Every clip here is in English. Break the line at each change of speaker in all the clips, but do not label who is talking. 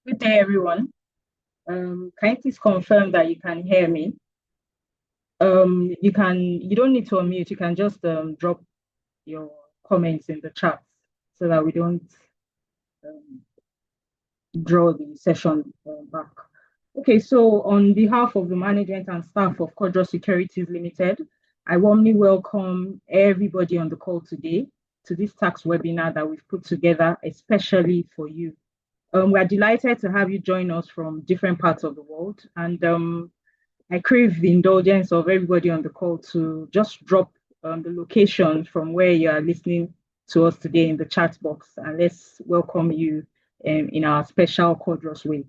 Good day, everyone. Can you please confirm that you can hear me? You don't need to unmute. You can just drop your comments in the chat so that we don't um, draw the session back. Okay, so on behalf of the management and staff of Quadro Securities Limited, I warmly welcome everybody on the call today to this tax webinar that we've put together especially for you. We're delighted to have you join us from different parts of the world, and I crave the indulgence of everybody on the call to just drop the location from where you are listening to us today in the chat box, and let's welcome you in our special Codros way.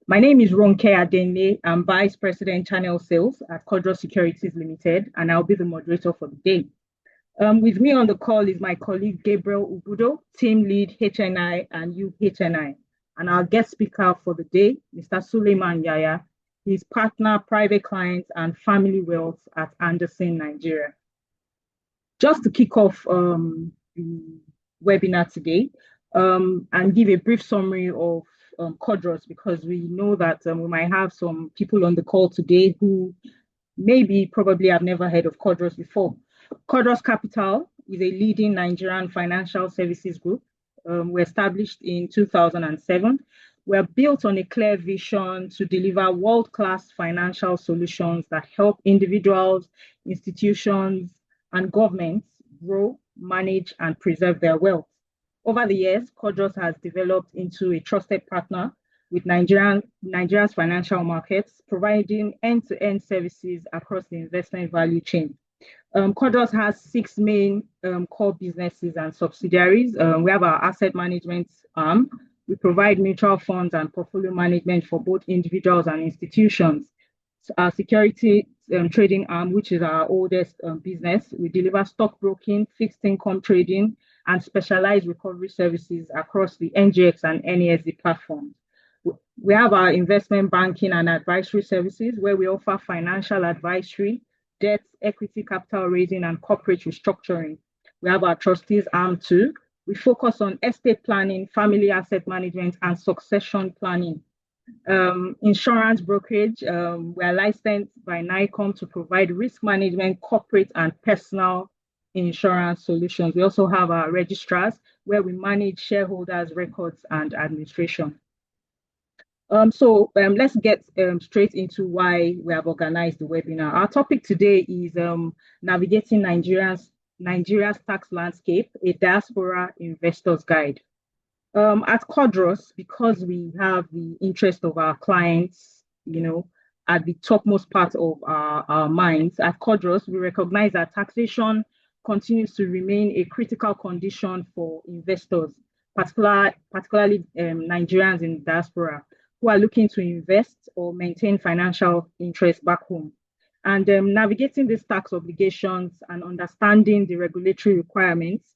My name is Ronke Adenle. I'm Vice President Channel Sales at Codros Securities Limited, and I'll be the moderator for the day. With me on the call is my colleague Gabriel Ubudo, Team Lead HNI and UHNI, and our guest speaker for the day, Mr. Suleiman Yaya. He's partner, private clients, and family wealth at Anderson, Nigeria. Just to kick off the webinar today and give a brief summary of Codros, because we know that we might have some people on the call today who maybe probably have never heard of Codros before. Codros Capital is a leading Nigerian financial services group. We're established in 2007. We're built on a clear vision to deliver world-class financial solutions that help individuals, institutions, and governments grow, manage, and preserve their wealth. Over the years, Codros has developed into a trusted partner with Nigeria's financial markets, providing end-to-end services across the investment value chain. Codros has six main core businesses and subsidiaries. We have our asset management arm. We provide mutual funds and portfolio management for both individuals and institutions. So our security trading arm, which is our oldest business, we deliver stockbroking, fixed income trading, and specialized recovery services across the NGX and NESD platforms. We have our investment banking and advisory services where we offer financial advisory, debt, equity capital raising, and corporate restructuring. We have our trustees arm too. We focus on estate planning, family asset management, and succession planning. Insurance brokerage, we are licensed by NICOM to provide risk management, corporate, and personal insurance solutions. We also have our registrars where we manage shareholders' records and administration. Let's get straight into why we have organized the webinar. Our topic today is navigating Nigeria's tax landscape, a diaspora investor's guide. At Codros, because we have the interest of our clients, at the topmost part of our minds, at Codros, we recognize that taxation continues to remain a critical condition for investors, particularly Nigerians in diaspora who are looking to invest or maintain financial interests back home. And navigating these tax obligations and understanding the regulatory requirements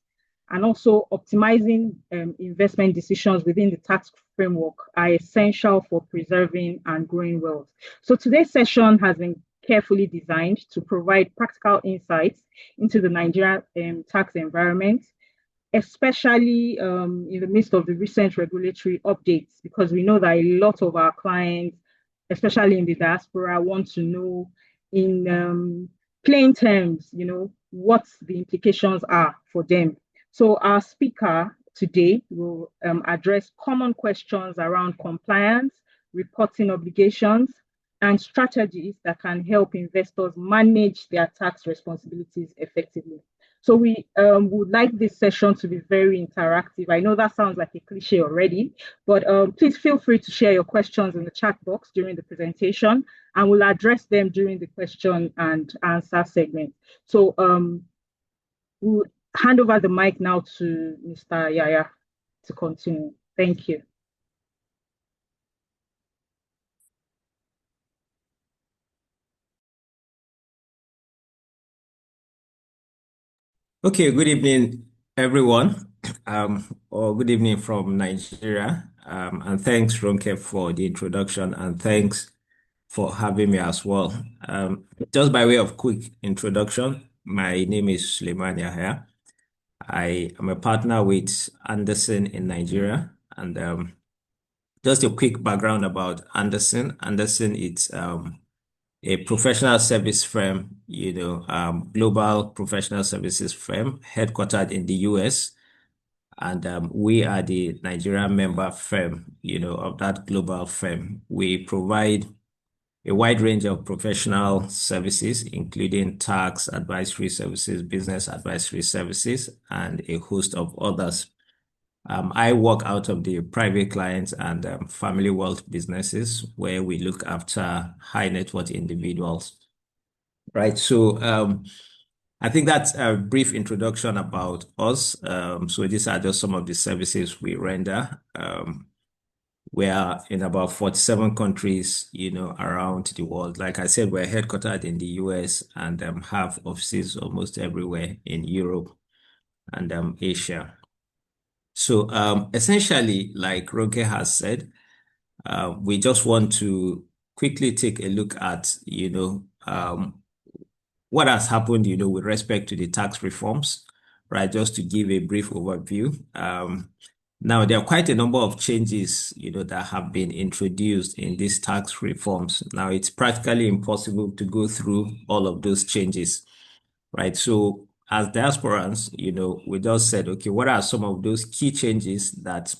and also optimizing investment decisions within the tax framework are essential for preserving and growing wealth. So today's session has been carefully designed to provide practical insights into the Nigerian tax environment, especially in the midst of the recent regulatory updates, because we know that a lot of our clients, especially in the diaspora, want to know in plain terms, what the implications are for them. So our speaker today will address common questions around compliance, reporting obligations, and strategies that can help investors manage their tax responsibilities effectively. So we would like this session to be very interactive. I know that sounds like a cliche already, but please feel free to share your questions in the chat box during the presentation, and we'll address them during the question and answer segment. So we'll hand over the mic now to Mr. Yaya to continue. Thank you.
Okay, good evening, everyone, or good evening from Nigeria. And thanks, Ronke, for the introduction, and thanks for having me as well. Just by way of quick introduction, my name is Suleiman Yahya. I am a partner with Anderson in Nigeria, and Just a quick background about Anderson. Anderson is a professional service firm, global professional services firm headquartered in the US. And we are the Nigerian member firm, of that global firm. We provide a wide range of professional services, including tax advisory services, business advisory services, and a host of others. I work out of the private clients and family wealth businesses where we look after high net worth individuals. Right. So I think that's a brief introduction about us. So these are just some of the services we render. We are in about 47 countries, around the world. Like I said, we're headquartered in the US and have offices almost everywhere in Europe and Asia. So essentially, like Ronke has said, we just want to quickly take a look at, what has happened, with respect to the tax reforms, right? Just to give a brief overview. Now, there are quite a number of changes, that have been introduced in these tax reforms. Now, it's practically impossible to go through all of those changes, right? So, as diasporans, we just said, okay, what are some of those key changes that,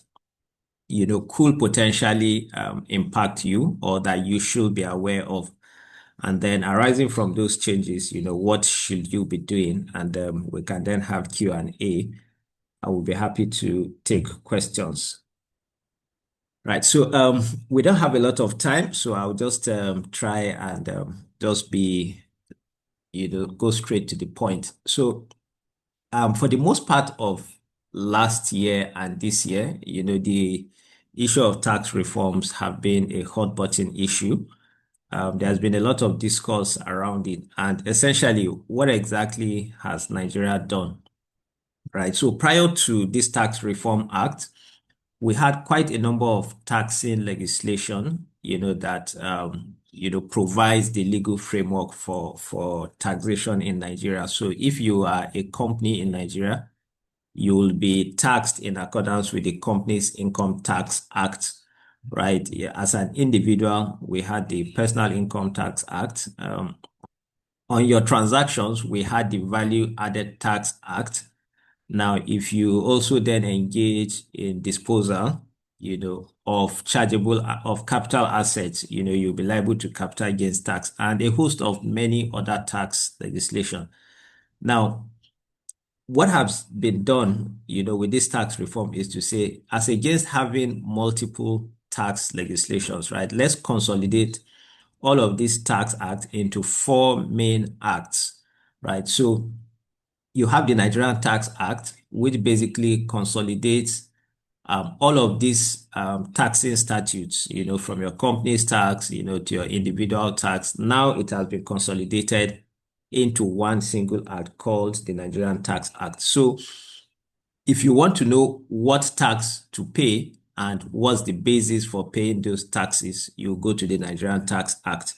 could potentially impact you or that you should be aware of? And then arising from those changes, what should you be doing? And we can then have Q&A. I will be happy to take questions. Right. So we don't have a lot of time, so I'll just try and just be, go straight to the point. So for the most part of last year and this year, the issue of tax reforms have been a hot button issue. There's been a lot of discourse around it. And essentially, what exactly has Nigeria done? Right. So prior to this Tax Reform Act, we had quite a number of taxing legislation, that provides the legal framework for taxation in Nigeria. So if you are a company in Nigeria, you will be taxed in accordance with the Companies Income Tax Act, right? Yeah, as an individual, we had the Personal Income Tax Act. On your transactions, we had the Value Added Tax Act. Now, if you also then engage in disposal, of of capital assets, you'll be liable to capital gains tax and a host of many other tax legislation. Now, what has been done, with this tax reform is to say, as against having multiple tax legislations, right? Let's consolidate all of these tax acts into four main acts, right? So you have the Nigerian Tax Act, which basically consolidates all of these taxing statutes, from your company's tax, to your individual tax. Now it has been consolidated into one single act called the Nigerian Tax Act. So if you want to know what tax to pay and what's the basis for paying those taxes, you go to the Nigerian Tax Act.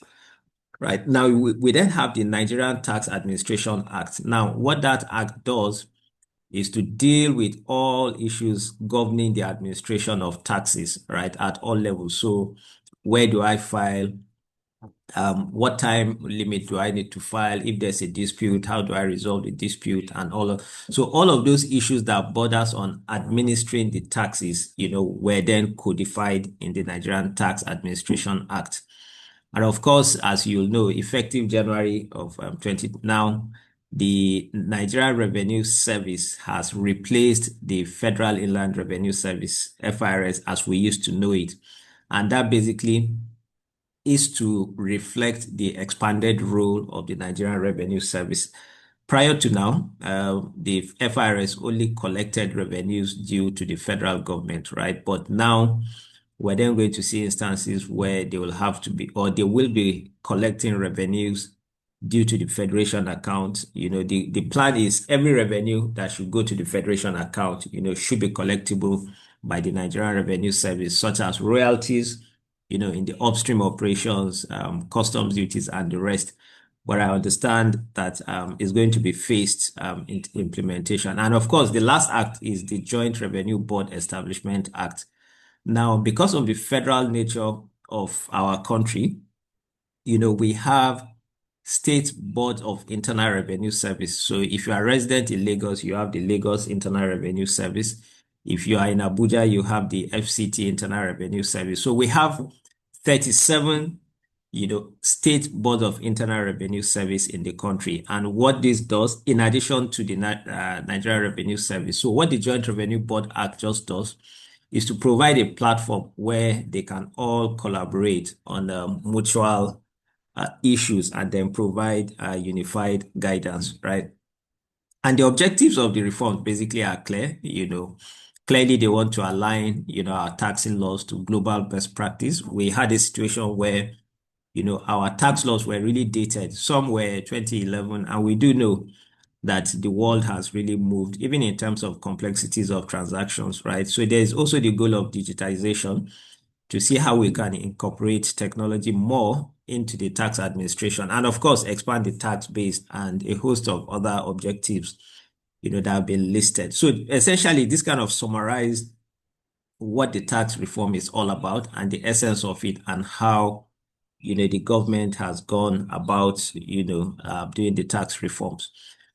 Right. Now, we then have the Nigerian Tax Administration Act. Now, what that act does is to deal with all issues governing the administration of taxes, right, at all levels. So where do I file? What time limit do I need to file? If there's a dispute, how do I resolve the dispute and so all of those issues that borders on administering the taxes, were then codified in the Nigerian Tax Administration Act. And of course, as you'll know, effective January of 20 now, the Nigerian Revenue Service has replaced the Federal Inland Revenue Service, FIRS, as we used to know it. And that basically is to reflect the expanded role of the Nigerian Revenue Service. Prior to now, the FIRS only collected revenues due to the federal government, right? But now we're then going to see instances where they will have to be, or they will be collecting revenues due to the federation account. The plan is every revenue that should go to the federation account, should be collectible by the Nigerian Revenue Service, such as royalties, in the upstream operations, customs duties, and the rest. But I understand that is going to be phased in implementation. And of course, the last act is the Joint Revenue Board Establishment Act. Now, because of the federal nature of our country, we have state board of internal revenue service. So if you are resident in Lagos, you have the Lagos Internal Revenue Service. If you are in Abuja, you have the FCT Internal Revenue Service. So we have 37, state board of internal revenue service in the country. And what this does, in addition to the Nigerian Revenue Service, so what the Joint Revenue Board Act just does is to provide a platform where they can all collaborate on mutual issues and then provide unified guidance, right? And the objectives of the reforms basically are clear. Clearly they want to align, our taxing laws to global best practice. We had a situation where, our tax laws were really dated. Some were 2011, and we do know that the world has really moved, even in terms of complexities of transactions, right? So there's also the goal of digitization to see how we can incorporate technology more into the tax administration and, of course, expand the tax base and a host of other objectives, that have been listed. So essentially, this kind of summarized what the tax reform is all about and the essence of it and how, the government has gone about, doing the tax reforms,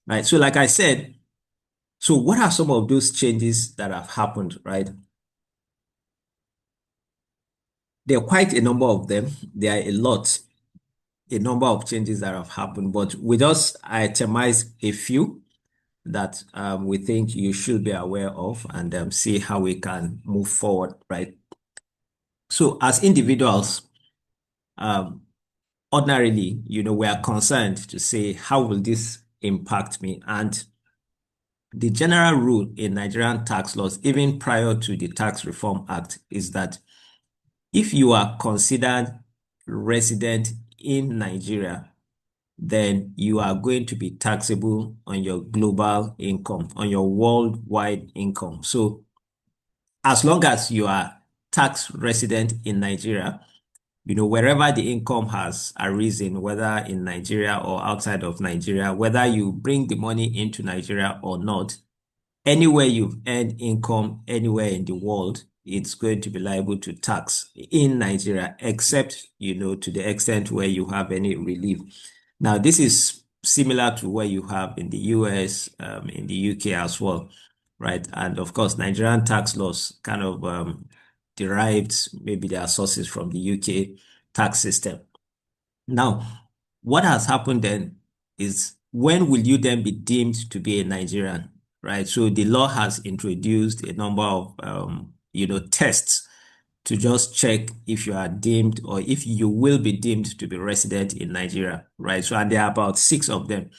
right? So like I said, so what are some of those changes that have happened, right? There are quite a number of them. There are a number of changes that have happened, but we just itemize a few that we think you should be aware of and see how we can move forward, right? So as individuals, ordinarily, we are concerned to say, how will this impact me? And the general rule in Nigerian tax laws, even prior to the Tax Reform Act, is that if you are considered resident in Nigeria, then you are going to be taxable on your global income, on your worldwide income. So as long as you are tax resident in Nigeria, wherever the income has arisen, whether in Nigeria or outside of Nigeria, whether you bring the money into Nigeria or not, anywhere you've earned income, anywhere in the world, it's going to be liable to tax in Nigeria, except, to the extent where you have any relief. Now, this is similar to what you have in the US, in the UK as well, right? And of course, Nigerian tax laws kind of derived maybe their sources from the UK tax system. Now, what has happened then is, when will you then be deemed to be a Nigerian, right? So the law has introduced a number of, tests to just check if you are deemed or if you will be deemed to be resident in Nigeria, right? So, and there are about 6 of them,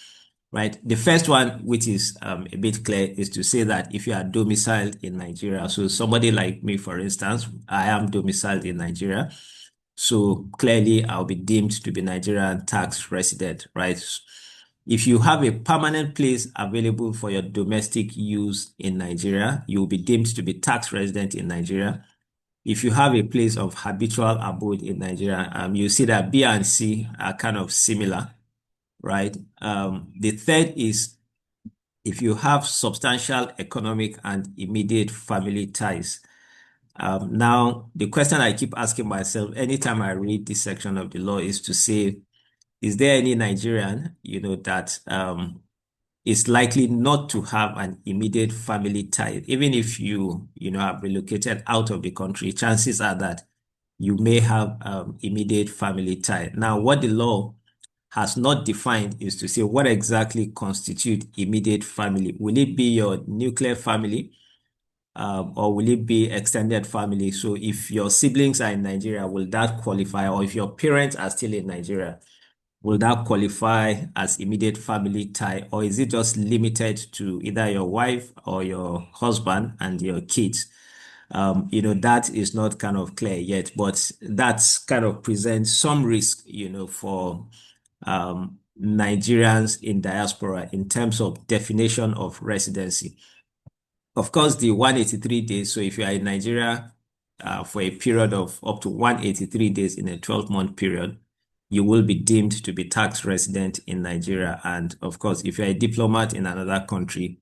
right? The first one, which is a bit clear, is to say that if you are domiciled in Nigeria, so somebody like me, for instance, I am domiciled in Nigeria. So clearly I'll be deemed to be Nigerian tax resident, right? If you have a permanent place available for your domestic use in Nigeria, you'll be deemed to be tax resident in Nigeria. If you have a place of habitual abode in Nigeria, you see that B and C are kind of similar, right? The third is if you have substantial economic and immediate family ties. Now, the question I keep asking myself anytime I read this section of the law is to say, is there any Nigerian, that is likely not to have an immediate family tie? Even if you, have relocated out of the country, chances are that you may have immediate family tie. Now, what the law has not defined is to say what exactly constitute immediate family. Will it be your nuclear family? Or will it be extended family? So if your siblings are in Nigeria, will that qualify? Or if your parents are still in Nigeria, will that qualify as immediate family tie? Or is it just limited to either your wife or your husband and your kids? That is not kind of clear yet, but that's kind of presents some risk, for Nigerians in diaspora in terms of definition of residency. Of course, the 183 days. So if you are in Nigeria for a period of up to 183 days in a 12-month period, you will be deemed to be tax resident in Nigeria. And of course, if you're a diplomat in another country,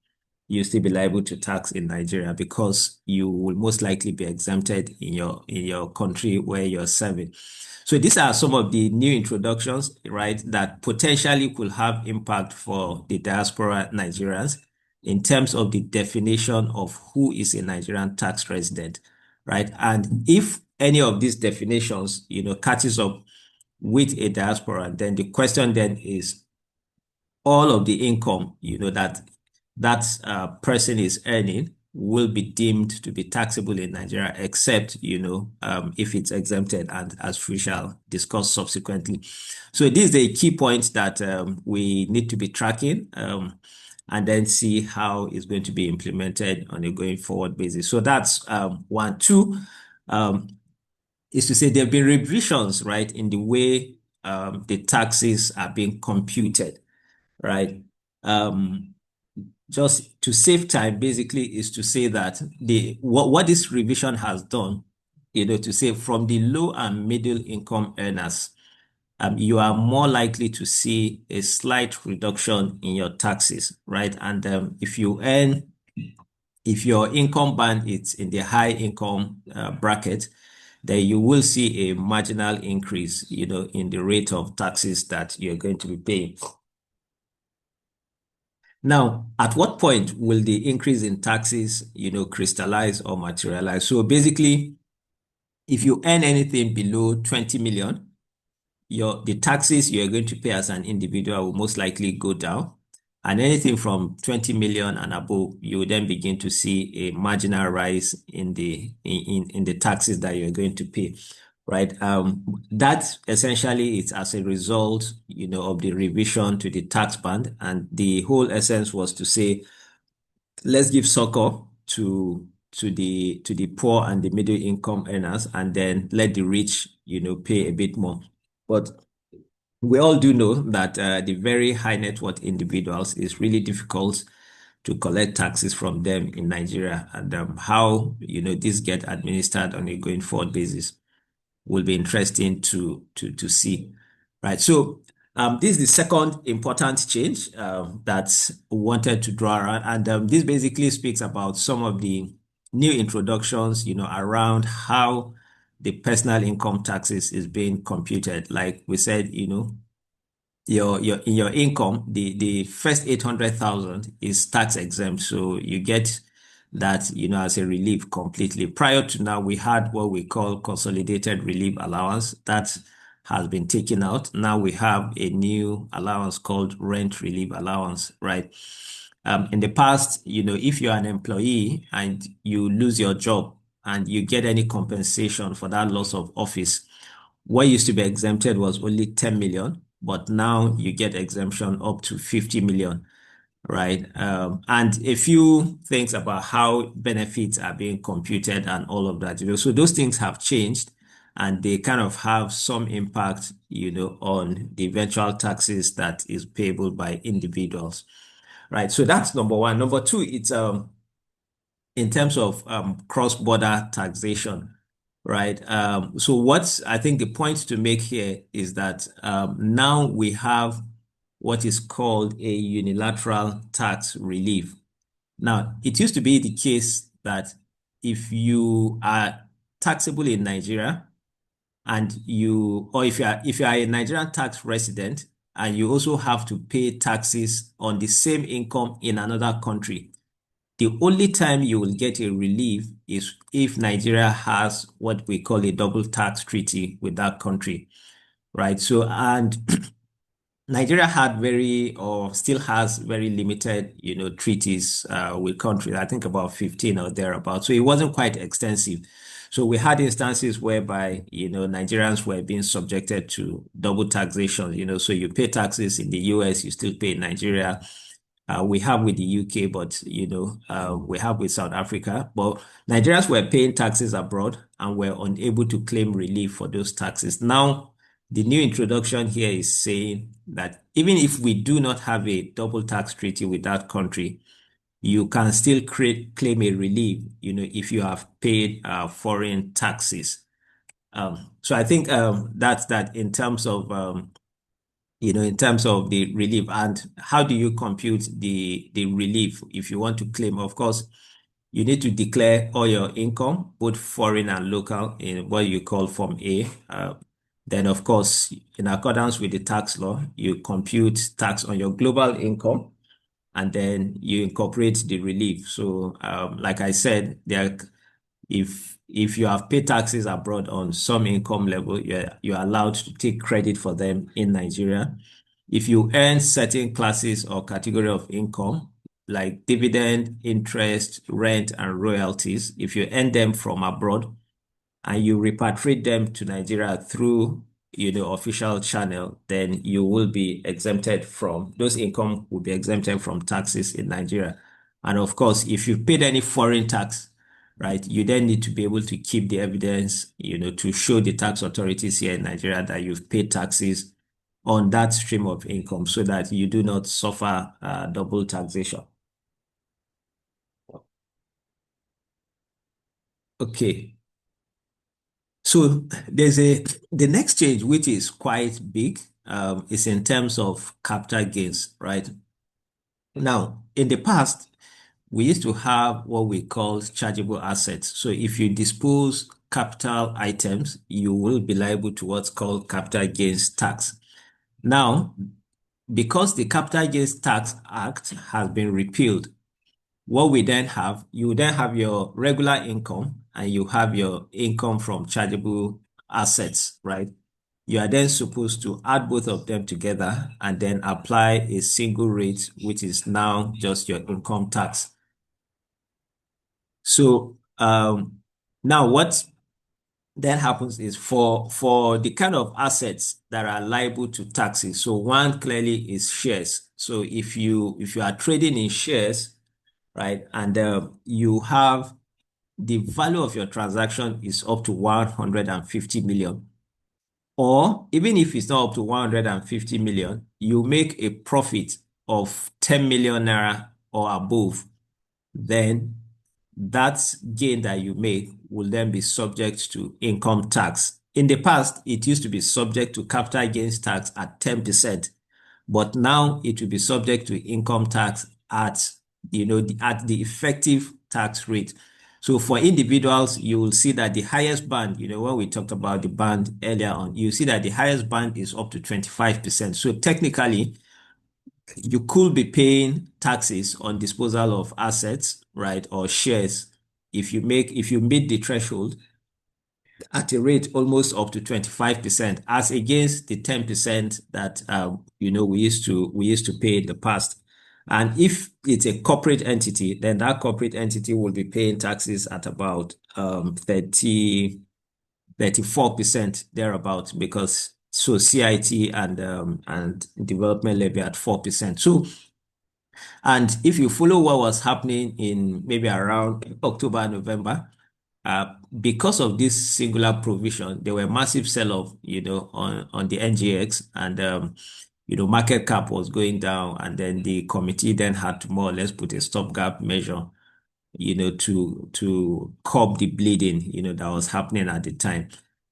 you still be liable to tax in Nigeria because you will most likely be exempted in your country where you're serving. So these are some of the new introductions, right, that potentially could have impact for the diaspora Nigerians in terms of the definition of who is a Nigerian tax resident, right? And if any of these definitions, catches up with a diaspora, then the question then is all of the income, that person is earning will be deemed to be taxable in Nigeria, except, if it's exempted, and as we shall discuss subsequently. So this is a key point that we need to be tracking and then see how it's going to be implemented on a going forward basis. So that's one. Two, is to say there have been revisions, right, in the way the taxes are being computed, right? Um, just to save time, basically, is to say that what this revision has done, to say from the low and middle income earners, you are more likely to see a slight reduction in your taxes, right? And if your income band is in the high income bracket, then you will see a marginal increase, in the rate of taxes that you're going to be paying. Now, at what point will the increase in taxes, crystallize or materialize? So basically, if you earn anything below 20 million, the taxes you're going to pay as an individual will most likely go down. And anything from 20 million and above, you will then begin to see a marginal rise in the taxes that you're going to pay, right? That essentially is as a result, of the revision to the tax band. And the whole essence was to say, let's give succor to the poor and the middle income earners, and then let the rich, pay a bit more. But we all do know that the very high net worth individuals is really difficult to collect taxes from them in Nigeria, and how this get administered on a going forward basis will be interesting to see, right? So this is the second important change that we wanted to draw around, and this basically speaks about some of the new introductions, around how the personal income taxes is being computed. Like we said, your in your income, the first 800,000 is tax exempt, so you get that, as a relief completely. Prior to now, we had what we call consolidated relief allowance that has been taken out. Now we have a new allowance called rent relief allowance, right? In the past, if you're an employee and you lose your job and you get any compensation for that loss of office, what used to be exempted was only 10 million, but now you get exemption up to 50 million, right? And a few things about how benefits are being computed and all of that, so those things have changed, and they kind of have some impact, on the eventual taxes that is payable by individuals, right? So that's number one. Number two, it's in terms of cross-border taxation, right? So what's I think the point to make here is that now we have what is called a unilateral tax relief. Now, it used to be the case that if you are taxable in Nigeria and if you are a Nigerian tax resident and you also have to pay taxes on the same income in another country, the only time you will get a relief is if Nigeria has what we call a double tax treaty with that country, right? So, and Nigeria had or still has very limited, treaties with countries, I think about 15 or thereabout. So it wasn't quite extensive. So we had instances whereby, Nigerians were being subjected to double taxation, so you pay taxes in the US, you still pay in Nigeria. We have with the UK, but we have with South Africa. But Nigerians were paying taxes abroad and were unable to claim relief for those taxes. Now, the new introduction here is saying that even if we do not have a double tax treaty with that country, you can still claim a relief, if you have paid foreign taxes. So I think that's that in terms of in terms of the relief. And how do you compute the relief if you want to claim? Of course, you need to declare all your income, both foreign and local, in what you call Form A. Then, of course, in accordance with the tax law, you compute tax on your global income, and then you incorporate the relief. So, like I said, if you have paid taxes abroad on some income level, you're allowed to take credit for them in Nigeria. If you earn certain classes or category of income, like dividend, interest, rent, and royalties, if you earn them from abroad and you repatriate them to Nigeria through official channel, then you will be exempted from those income will be exempted from taxes in Nigeria. And of course, if you've paid any foreign tax, right, you then need to be able to keep the evidence, to show the tax authorities here in Nigeria that you've paid taxes on that stream of income so that you do not suffer double taxation. Okay. So the next change, which is quite big, is in terms of capital gains, right? Now, in the past, we used to have what we call chargeable assets. So if you dispose capital items, you will be liable to what's called capital gains tax. Now, because the Capital Gains Tax Act has been repealed, what we then have, you then have your regular income and you have your income from chargeable assets, right? You are then supposed to add both of them together and then apply a single rate, which is now just your income tax. So now what then happens is for the kind of assets that are liable to taxes. So one clearly is shares. So if you are trading in shares, right, and you have the value of your transaction is up to 150 million, or even if it's not up to 150 million, you make a profit of 10 million naira or above, then that gain that you make will then be subject to income tax. In the past, it used to be subject to capital gains tax at 10%, but now it will be subject to income tax at, at the effective tax rate. So for individuals, you will see that the highest band, when we talked about the band earlier on, you see that the highest band is up to 25%. So technically, you could be paying taxes on disposal of assets, right, or shares if you meet the threshold at a rate almost up to 25%, as against the 10% that we used to pay in the past. And if it's a corporate entity, then that corporate entity will be paying taxes at about 34% thereabout, because so CIT and development levy at 4%. So, and if you follow what was happening in maybe around October, November, because of this singular provision, there were massive sell-off, on the NGX, and market cap was going down, and then the committee then had to more or less put a stopgap measure, to curb the bleeding, that was happening at the time.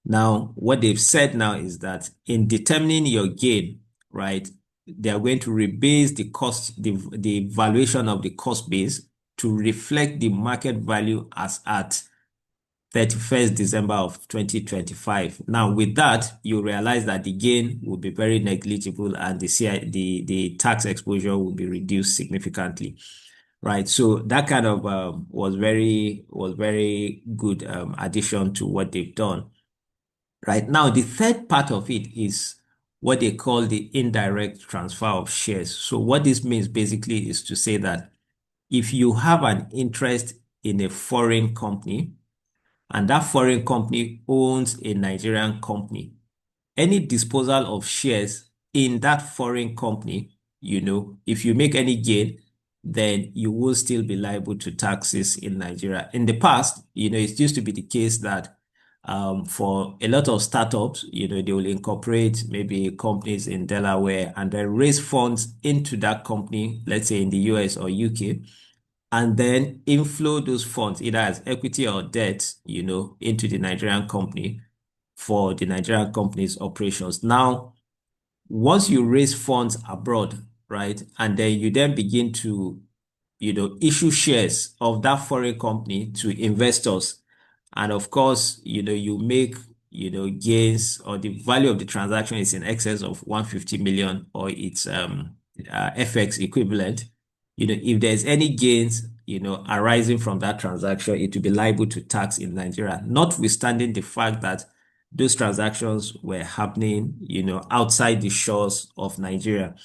Now, what they've said now is that in determining your gain, right, they are going to rebase the cost, the valuation of the cost base to reflect the market value as at 31st December of 2025. Now, with that, you realize that the gain will be very negligible and the tax exposure will be reduced significantly. Right. So that kind of was very good addition to what they've done. Right. Now, the third part of it is what they call the indirect transfer of shares. So what this means basically is to say that if you have an interest in a foreign company and that foreign company owns a Nigerian company, any disposal of shares in that foreign company, if you make any gain, then you will still be liable to taxes in Nigeria. In the past, it used to be the case that for a lot of startups, they will incorporate maybe companies in Delaware and then raise funds into that company, let's say in the US or UK, and then inflow those funds either as equity or debt, into the Nigerian company for the Nigerian company's operations. Now, once you raise funds abroad, right, and then you then begin to, issue shares of that foreign company to investors, and of course, you make, gains, or the value of the transaction is in excess of 150 million, or its FX equivalent. If there's any gains, arising from that transaction, it will be liable to tax in Nigeria, notwithstanding the fact that those transactions were happening, outside the shores of Nigeria.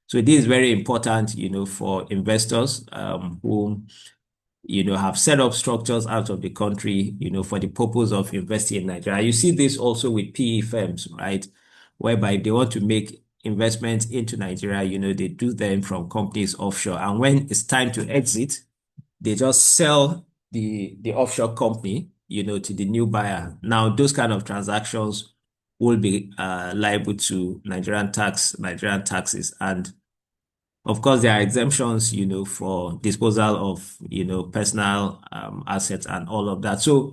So this is very important, for investors who, have set up structures out of the country, for the purpose of investing in Nigeria. You see this also with PE firms, right? Whereby if they want to make investments into Nigeria, they do them from companies offshore. And when it's time to exit, they just sell the offshore company, to the new buyer. Now, those kind of transactions will be liable to Nigerian taxes. And of course, there are exemptions, for disposal of, personal assets and all of that. So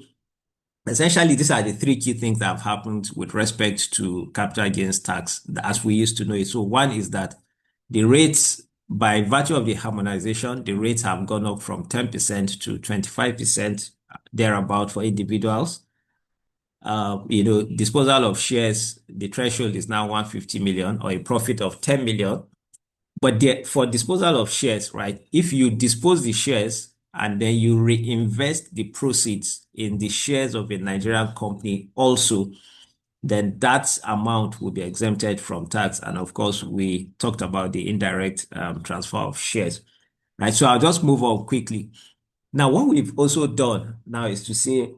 essentially, these are the three key things that have happened with respect to capital gains tax as we used to know it. So one is that the rates, by virtue of the harmonization, the rates have gone up from 10% to 25% thereabout for individuals. Disposal of shares, the threshold is now 150 million, or a profit of 10 million. But for disposal of shares, right, if you dispose the shares and then you reinvest the proceeds in the shares of a Nigerian company also, then that amount will be exempted from tax. And of course, we talked about the indirect transfer of shares, right? So I'll just move on quickly. Now, what we've also done now is to say,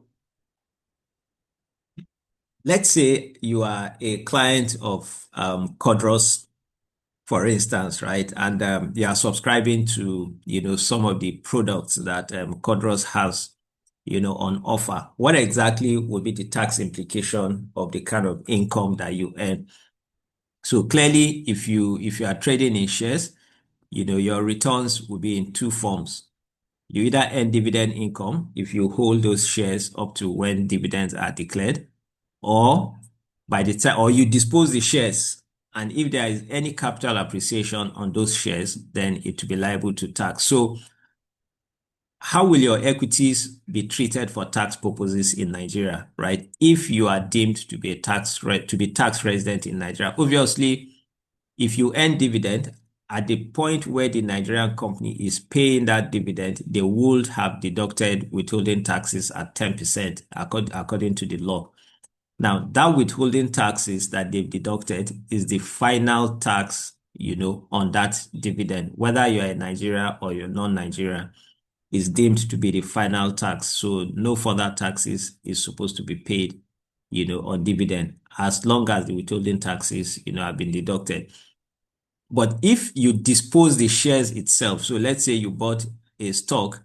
let's say you are a client of Codros, for instance, right? And you are subscribing to, some of the products that Codros has, on offer. What exactly would be the tax implication of the kind of income that you earn? So clearly, if you are trading in shares, your returns will be in two forms. You either earn dividend income if you hold those shares up to when dividends are declared, or by the time, or you dispose the shares. And if there is any capital appreciation on those shares, then it will be liable to tax. So how will your equities be treated for tax purposes in Nigeria, right? If you are deemed to be tax resident in Nigeria, obviously, if you earn dividend at the point where the Nigerian company is paying that dividend, they would have deducted withholding taxes at 10% according to the law. Now, that withholding taxes that they've deducted is the final tax, on that dividend, whether you're in Nigeria or you're non-Nigeria, is deemed to be the final tax. So no further taxes is supposed to be paid, on dividend, as long as the withholding taxes, have been deducted. But if you dispose the shares itself, so let's say you bought a stock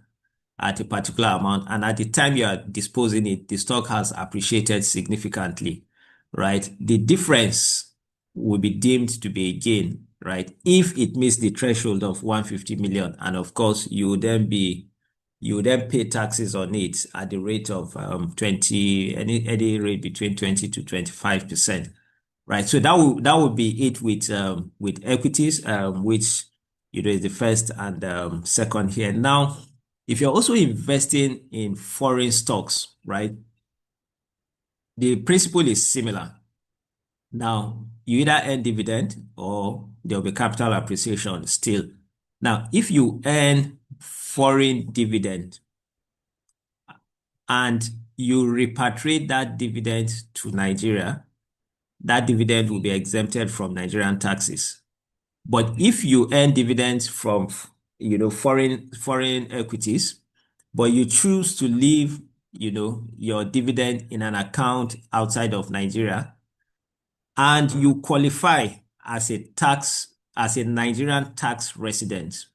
at a particular amount, and at the time you are disposing it, the stock has appreciated significantly, right? The difference will be deemed to be a gain, right? If it meets the threshold of 150 million, and of course you would then pay taxes on it at the rate of 20, any rate between 20 to 25%. Right. So that would be it with equities, which is the first and second here. Now, if you're also investing in foreign stocks, right, the principle is similar. Now, you either earn dividend or there'll be capital appreciation still. Now, if you earn foreign dividend and you repatriate that dividend to Nigeria, that dividend will be exempted from Nigerian taxes. But if you earn dividends from, foreign equities, but you choose to leave, your dividend in an account outside of Nigeria, and you qualify as a Nigerian tax resident,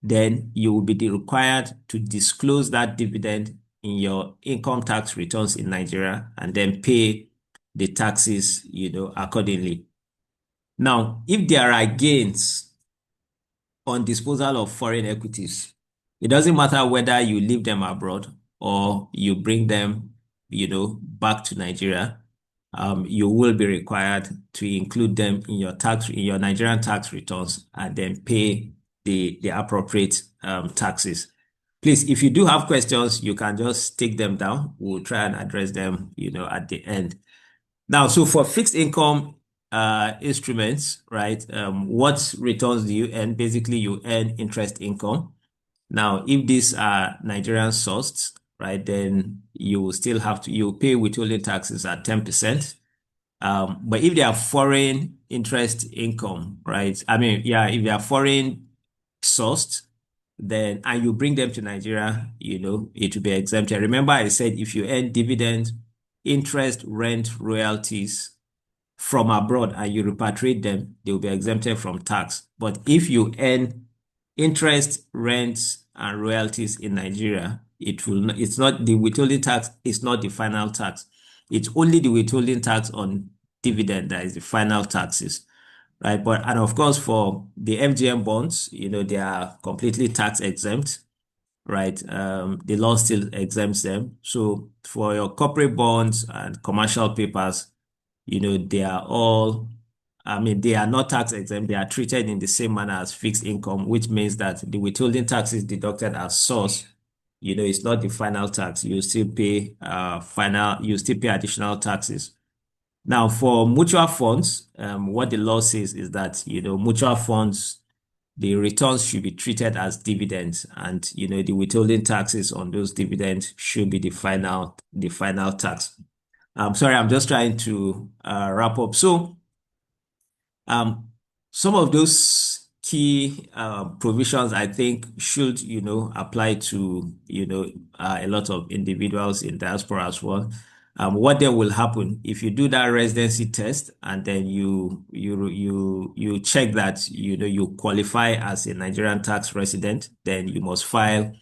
then you will be required to disclose that dividend in your income tax returns in Nigeria and then pay the taxes, accordingly. Now, if there are gains on disposal of foreign equities, it doesn't matter whether you leave them abroad or you bring them, back to Nigeria. you will be required to include them in your Nigerian tax returns and then pay the appropriate taxes. Please, if you do have questions, you can just take them down. We'll try and address them, at the end. Now, so for fixed income instruments, right? What returns do you earn? Basically, you earn interest income. Now, if these are Nigerian sourced, right, then you will still you pay withholding taxes at 10%. But if they are foreign interest income, right? I mean, yeah, if they are foreign sourced, then and you bring them to Nigeria, it will be exempted. Remember, I said if you earn dividend, interest, rent, royalties from abroad and you repatriate them, they will be exempted from tax. But if you earn interest, rents, and royalties in Nigeria, it's not the withholding tax is not the final tax. It's only the withholding tax on dividend that is the final taxes, right? And of course, for the FGM bonds, they are completely tax exempt, right? The law still exempts them. So for your corporate bonds and commercial papers, they are all, I mean, they are not tax exempt. They are treated in the same manner as fixed income, which means that the withholding tax is deducted as source. It's not the final tax. You still pay you still pay additional taxes. Now, for mutual funds, what the law says is that, mutual funds, the returns should be treated as dividends, and the withholding taxes on those dividends should be the final tax. I'm sorry, I'm just trying to wrap up. So, some of those key provisions I think should, apply to, a lot of individuals in diaspora as well. What then will happen if you do that residency test and then you check that, you qualify as a Nigerian tax resident, then you must file,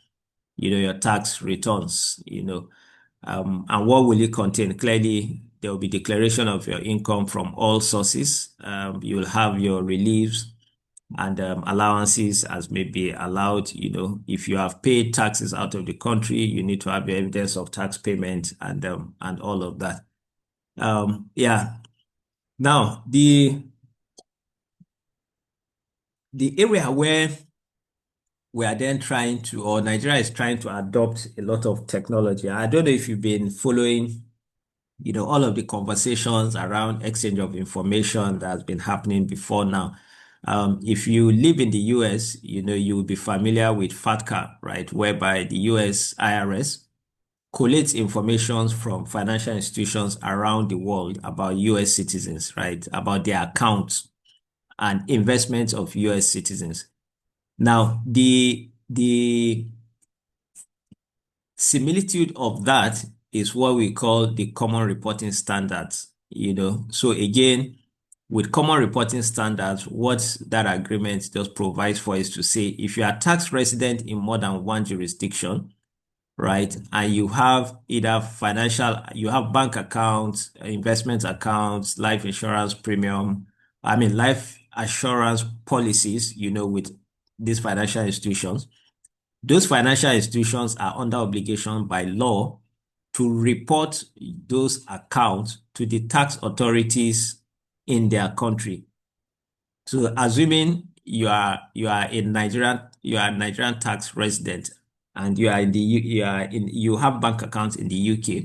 your tax returns, and what will it contain? Clearly, there will be declaration of your income from all sources. You will have your reliefs and allowances as may be allowed. If you have paid taxes out of the country, you need to have your evidence of tax payment and all of that. Yeah. Now, the area where we are then trying to, or Nigeria is trying to adopt a lot of technology. I don't know if you've been following all of the conversations around exchange of information that has been happening before now. If you live in the US, you will be familiar with FATCA, right? Whereby the US IRS collates information from financial institutions around the world about US citizens, right? About their accounts and investments of US citizens. Now, the similitude of that is what we call the common reporting standards, So again, with common reporting standards, what that agreement just provides for is to say if you are tax resident in more than one jurisdiction, right, and you have either you have bank accounts, investment accounts, life insurance life assurance policies, with these financial institutions, those financial institutions are under obligation by law to report those accounts to the tax authorities in their country. So assuming you are a Nigerian tax resident and you have bank accounts in the UK,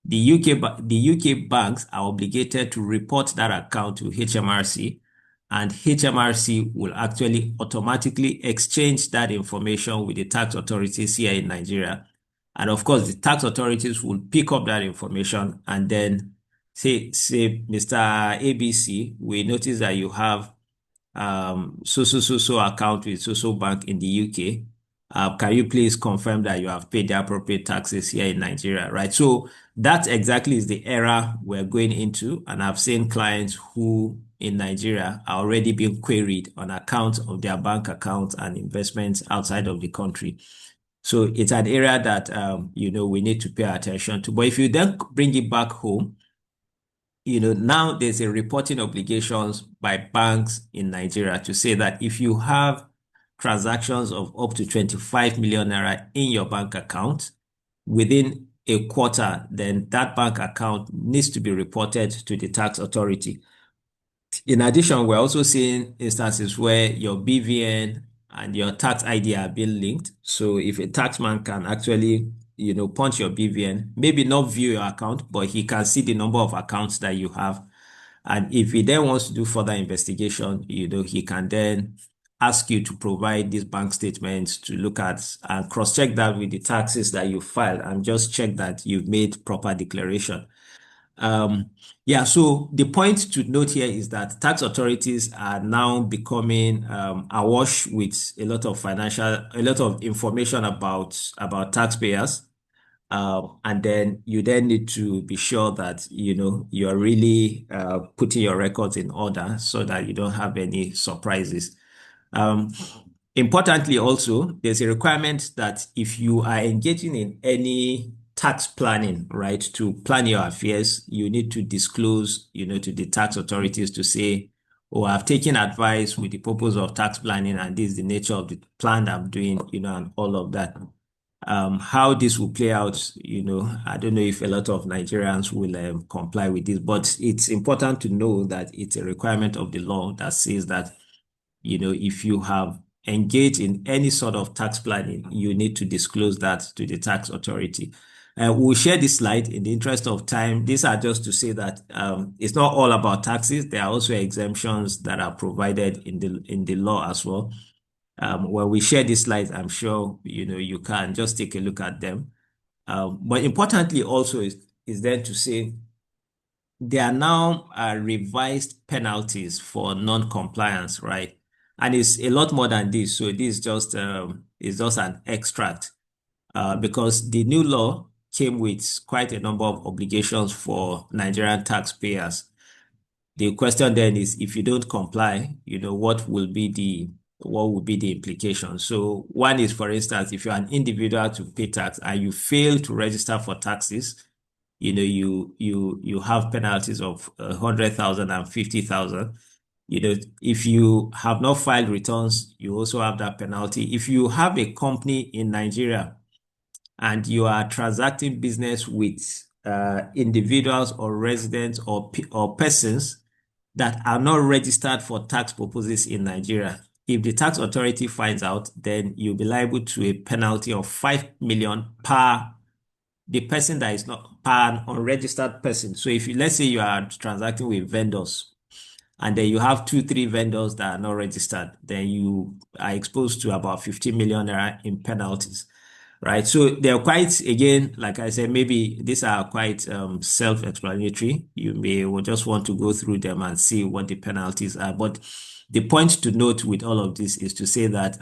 the UK banks are obligated to report that account to HMRC, and HMRC will actually automatically exchange that information with the tax authorities here in Nigeria. And of course, the tax authorities will pick up that information and then say, Mr. ABC, we notice that you have so account with so bank in the UK. Can you please confirm that you have paid the appropriate taxes here in Nigeria, right? So that exactly is the era we're going into. And I've seen clients who in Nigeria are already being queried on account of their bank accounts and investments outside of the country. So it's an area that, we need to pay attention to. But if you then bring it back home, now there's a reporting obligations by banks in Nigeria to say that if you have transactions of up to 25 million naira in your bank account within a quarter, then that bank account needs to be reported to the tax authority. In addition, we're also seeing instances where your BVN and your tax ID are being linked. So if a taxman can actually, punch your BVN, maybe not view your account, but he can see the number of accounts that you have. And if he then wants to do further investigation, he can then ask you to provide these bank statements to look at and cross-check that with the taxes that you filed and just check that you've made proper declaration. Yeah, so the point to note here is that tax authorities are now becoming awash with a lot of information about taxpayers. And then you then need to be sure that you're really putting your records in order so that you don't have any surprises. Um, Importantly, also, there's a requirement that if you are engaging in any tax planning, right, to plan your affairs, you need to disclose, to the tax authorities to say, oh, I've taken advice with the purpose of tax planning, and this is the nature of the plan I'm doing, and all of that. How this will play out, I don't know if a lot of Nigerians will comply with this, but it's important to know that it's a requirement of the law that says that, if you have engaged in any sort of tax planning, you need to disclose that to the tax authority. We'll share this slide in the interest of time. These are just to say that it's not all about taxes. There are also exemptions that are provided in the law as well. When we share these slides, I'm sure you can just take a look at them. But importantly, also is then to say there are now revised penalties for non-compliance, right? And it's a lot more than this. So this is just an extract because the new law came with quite a number of obligations for Nigerian taxpayers. The question then is, if you don't comply, what will be the implication? So one is, for instance, if you're an individual to pay tax and you fail to register for taxes, you have penalties of 100,000 and 50,000. If you have not filed returns, you also have that penalty. If you have a company in Nigeria and you are transacting business with individuals or residents or persons that are not registered for tax purposes in Nigeria, if the tax authority finds out, then you'll be liable to a penalty of 5 million per the person that is not per an unregistered person. So if let's say you are transacting with vendors and then you have 2, 3 vendors that are not registered, then you are exposed to about 50 million naira in penalties, right? So they're quite, again, like I said, maybe these are quite self-explanatory. You may just want to go through them and see what the penalties are. But the point to note with all of this is to say that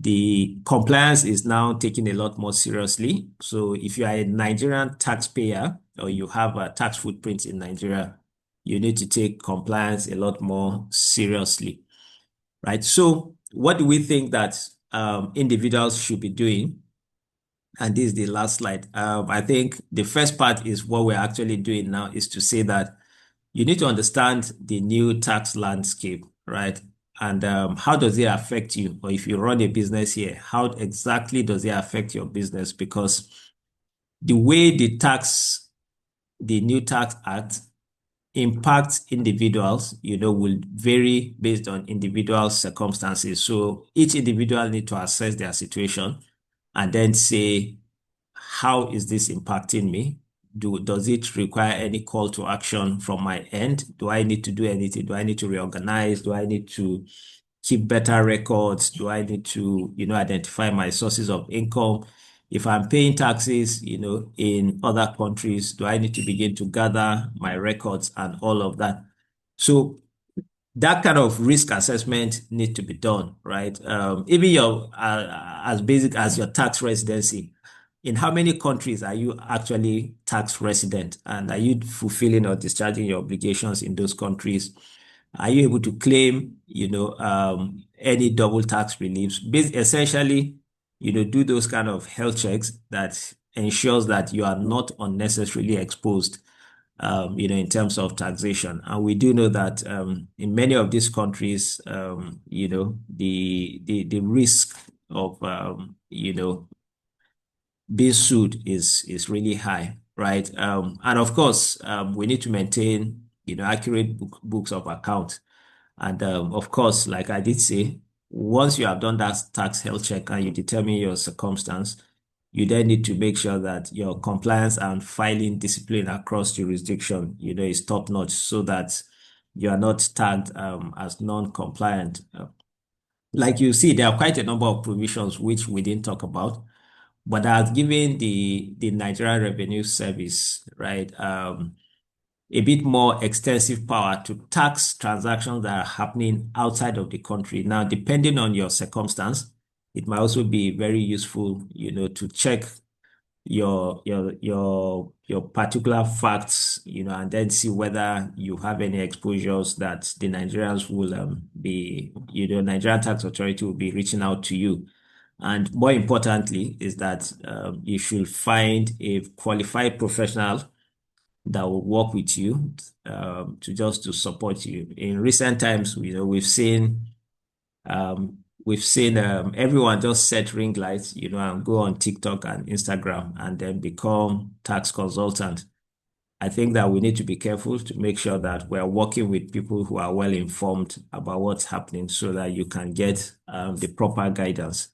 the compliance is now taken a lot more seriously. So if you are a Nigerian taxpayer or you have a tax footprint in Nigeria, you need to take compliance a lot more seriously, right? So what do we think that individuals should be doing? And this is the last slide. I think the first part is what we're actually doing now is to say that you need to understand the new tax landscape, right? And how does it affect you? Or if you run a business here, how exactly does it affect your business? Because the way the new tax act impacts individuals, will vary based on individual circumstances. So each individual need to assess their situation and then say, how is this impacting me? Does it require any call to action from my end? Do I need to do anything? Do I need to reorganize? Do I need to keep better records? Do I need to, identify my sources of income? If I'm paying taxes, in other countries, do I need to begin to gather my records and all of that? So that kind of risk assessment need to be done, right? Even as basic as your tax residency. In how many countries are you actually tax resident, and are you fulfilling or discharging your obligations in those countries? Are you able to claim, any double tax reliefs? Essentially, do those kind of health checks that ensures that you are not unnecessarily exposed, in terms of taxation. And we do know that in many of these countries, the risk of, being sued is really high, right? And of course, we need to maintain, accurate books of account. And of course, like I did say, once you have done that tax health check and you determine your circumstance, you then need to make sure that your compliance and filing discipline across jurisdiction, is top notch so that you are not tagged as non-compliant. Like you see, there are quite a number of provisions which we didn't talk about, but has given the Nigerian Revenue Service, right, a bit more extensive power to tax transactions that are happening outside of the country. Now, depending on your circumstance, it might also be very useful, to check your particular facts, and then see whether you have any exposures that the Nigerians will be, Nigerian Tax Authority will be reaching out to you. And more importantly, is that you should find a qualified professional that will work with you to support you. In recent times, we've seen everyone just set ring lights, and go on TikTok and Instagram and then become tax consultant. I think that we need to be careful to make sure that we're working with people who are well informed about what's happening so that you can get the proper guidance.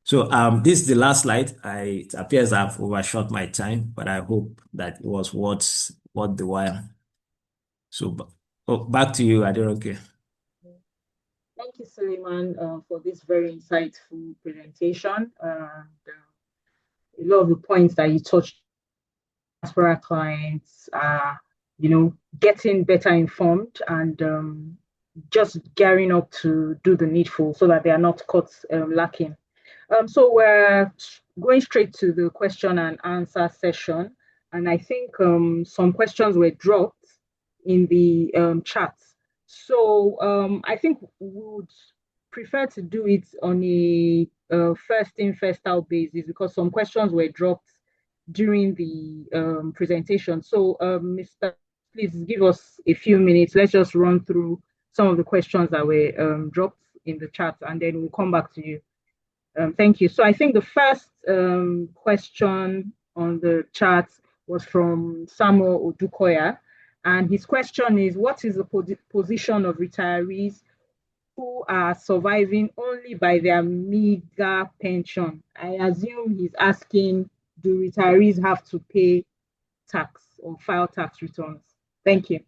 So this is the last slide. It appears I've overshot my time, but I hope that it was worth the while. So back to you, Aderoke.
Thank you, Suleiman, for this very insightful presentation. A lot of the points that you touched, Diaspora clients are, getting better informed and just gearing up to do the needful so that they are not caught lacking. So we're going straight to the question and answer session. And I think some questions were dropped in the chat. So I think we would prefer to do it on a first in, first out basis because some questions were dropped during the presentation. So Mr. Please give us a few minutes. Let's just run through some of the questions that were dropped in the chat and then we'll come back to you. Thank you. So I think the first question on the chat was from Samuel Odukoya. And his question is, what is the position of retirees who are surviving only by their meager pension? I assume he's asking, do retirees have to pay tax or file tax returns? Thank you.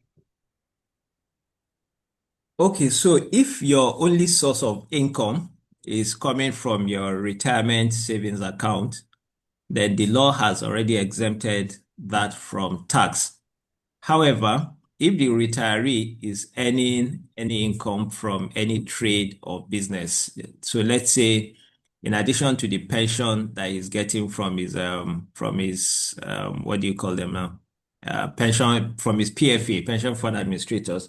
Okay, so if your only source of income is coming from your retirement savings account, then the law has already exempted that from tax. However, if the retiree is earning any income from any trade or business, so let's say in addition to the pension that he's getting from his what do you call them now? Pension from his PFA, pension fund administrators,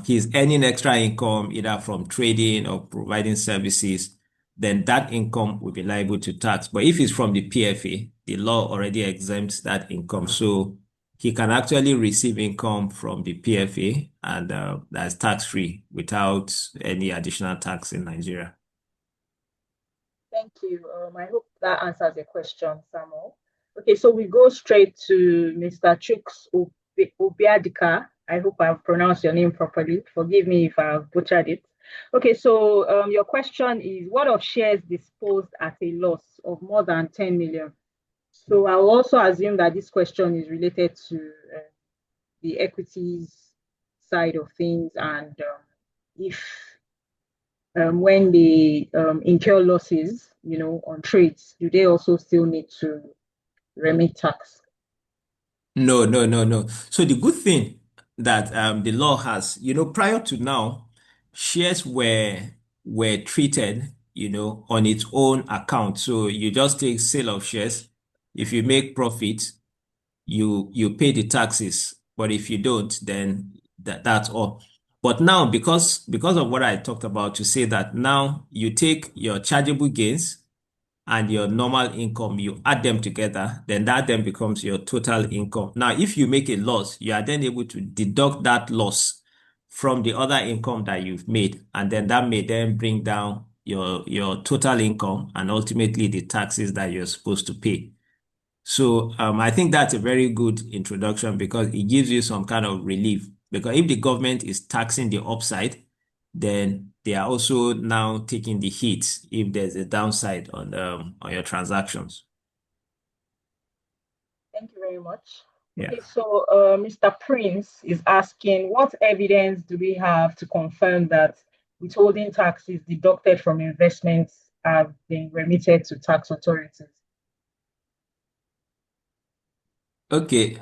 he's earning extra income either from trading or providing services, then that income will be liable to tax. But if it's from the PFA, the law already exempts that income. So he can actually receive income from the PFA and that's tax-free without any additional tax in Nigeria.
Thank you. I hope that answers your question, Samuel. Okay, so we go straight to Mr. Chuks Obiadika. I hope I've pronounced your name properly. Forgive me if I've butchered it. Okay, so your question is, what of shares disposed at a loss of more than 10 million? So I'll also assume that this question is related to the equities side of things and if when they incur losses, on trades, do they also still need to remit tax?
No, no, no, no. So the good thing that the law has, prior to now, shares were treated, on its own account. So you just take sale of shares. If you make profit, you pay the taxes. But if you don't, then that's all. But now, because of what I talked about, to say that now you take your chargeable gains and your normal income, you add them together, then that then becomes your total income. Now, if you make a loss, you are then able to deduct that loss from the other income that you've made, and then that may then bring down your total income and ultimately the taxes that you're supposed to pay. So I think that's a very good introduction because it gives you some kind of relief. Because if the government is taxing the upside, then they are also now taking the hit if there's a downside on your transactions.
Thank you very much.
Yeah.
Okay, so Mr. Prince is asking, what evidence do we have to confirm that withholding taxes deducted from investments have been remitted to tax authorities?
Okay.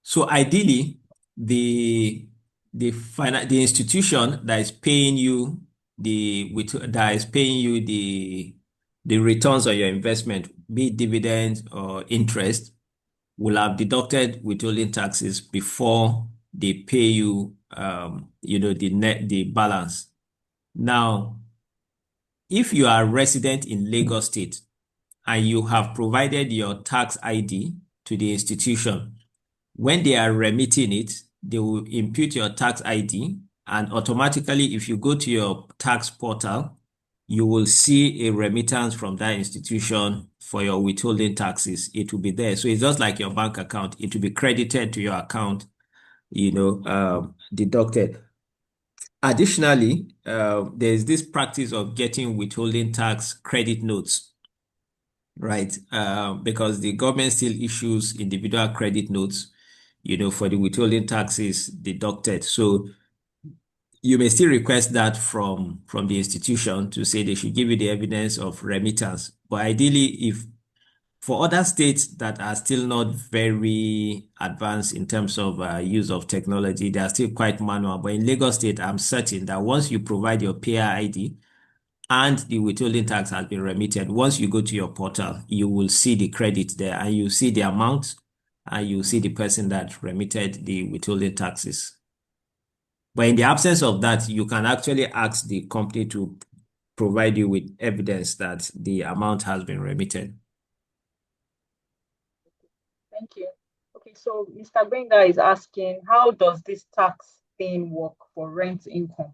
So ideally, the institution that is paying you the returns on your investment, be it dividends or interest, will have deducted withholding taxes before they pay you the balance. Now, if you are a resident in Lagos State and you have provided your tax ID to the institution, when they are remitting it, they will impute your tax ID, and automatically, if you go to your tax portal, you will see a remittance from that institution for your withholding taxes. It will be there. So it's just like your bank account. It will be credited to your account, deducted. Additionally, there's this practice of getting withholding tax credit notes, right? Because the government still issues individual credit notes, for the withholding taxes deducted. So you may still request that from the institution to say they should give you the evidence of remittance. But ideally, if for other states that are still not very advanced in terms of use of technology, they are still quite manual. But in Lagos State, I'm certain that once you provide your payer ID and the withholding tax has been remitted, once you go to your portal, you will see the credit there and you see the amount and you see the person that remitted the withholding taxes. But in the absence of that, you can actually ask the company to provide you with evidence that the amount has been remitted.
Thank you. Okay, so Mr. Benga is asking, how does this tax thing work for rent income?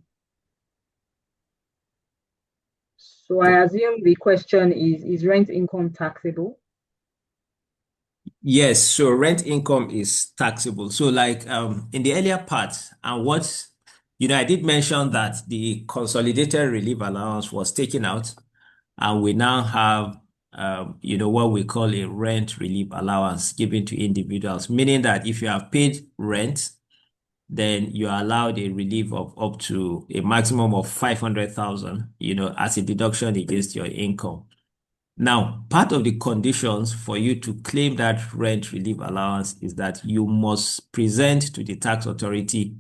So I assume the question is rent income taxable?
Yes, so rent income is taxable. So like in the earlier part, and I did mention that the consolidated relief allowance was taken out, and we now have what we call a rent relief allowance given to individuals, meaning that if you have paid rent, then you are allowed a relief of up to a maximum of 500,000, as a deduction against your income. Now, part of the conditions for you to claim that rent relief allowance is that you must present to the tax authority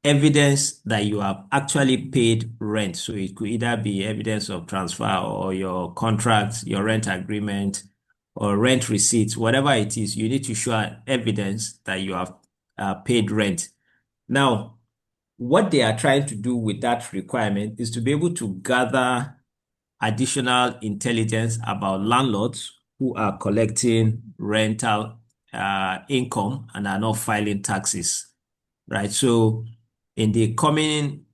evidence that you have actually paid rent. So it could either be evidence of transfer or your contract, your rent agreement, or rent receipts, whatever it is, you need to show evidence that you have paid rent. Now, what they are trying to do with that requirement is to be able to gather additional intelligence about landlords who are collecting rental income and are not filing taxes, right? So in the coming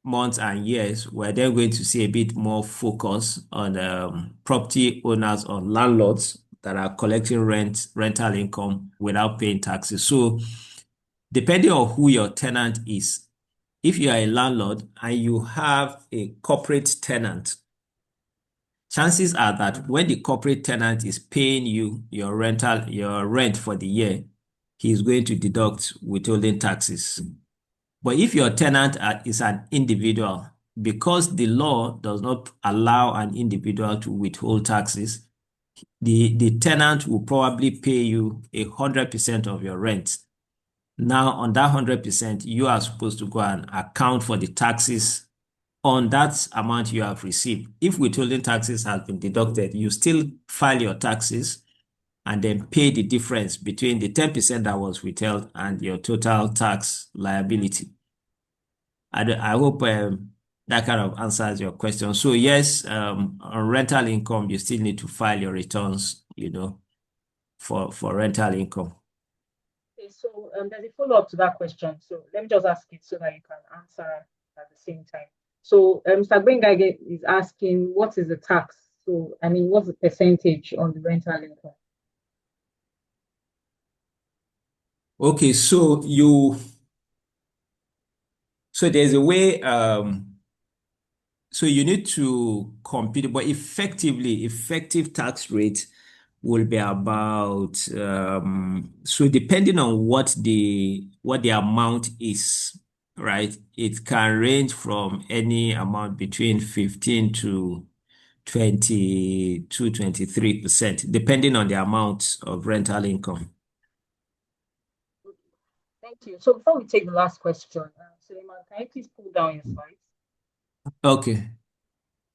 months and years, we're then going to see a bit more focus on property owners or landlords that are collecting rental income without paying taxes. So depending on who your tenant is, if you are a landlord and you have a corporate tenant, chances are that when the corporate tenant is paying you your rent for the year, he is going to deduct withholding taxes. But if your tenant is an individual, because the law does not allow an individual to withhold taxes, the tenant will probably pay you 100% of your rent. Now, on that 100%, you are supposed to go and account for the taxes on that amount you have received. If withholding taxes have been deducted, you still file your taxes and then pay the difference between the 10% that was withheld and your total tax liability. I hope that kind of answers your question. So yes, on rental income, you still need to file your returns, for rental income.
Okay, so there's a follow-up to that question. So let me just ask it so that you can answer at the same time. So Mr. Bengage is asking, what is the tax? So, I mean, what's the percentage on the rental income?
Okay, so there's a way so you need to compute, but effective tax rate will be about so depending on what the amount is, right? It can range from any amount between 15 to 23%, depending on the amount of rental income.
Thank you. So before we take the last question, Suleiman, can you please pull down your slides?
Okay.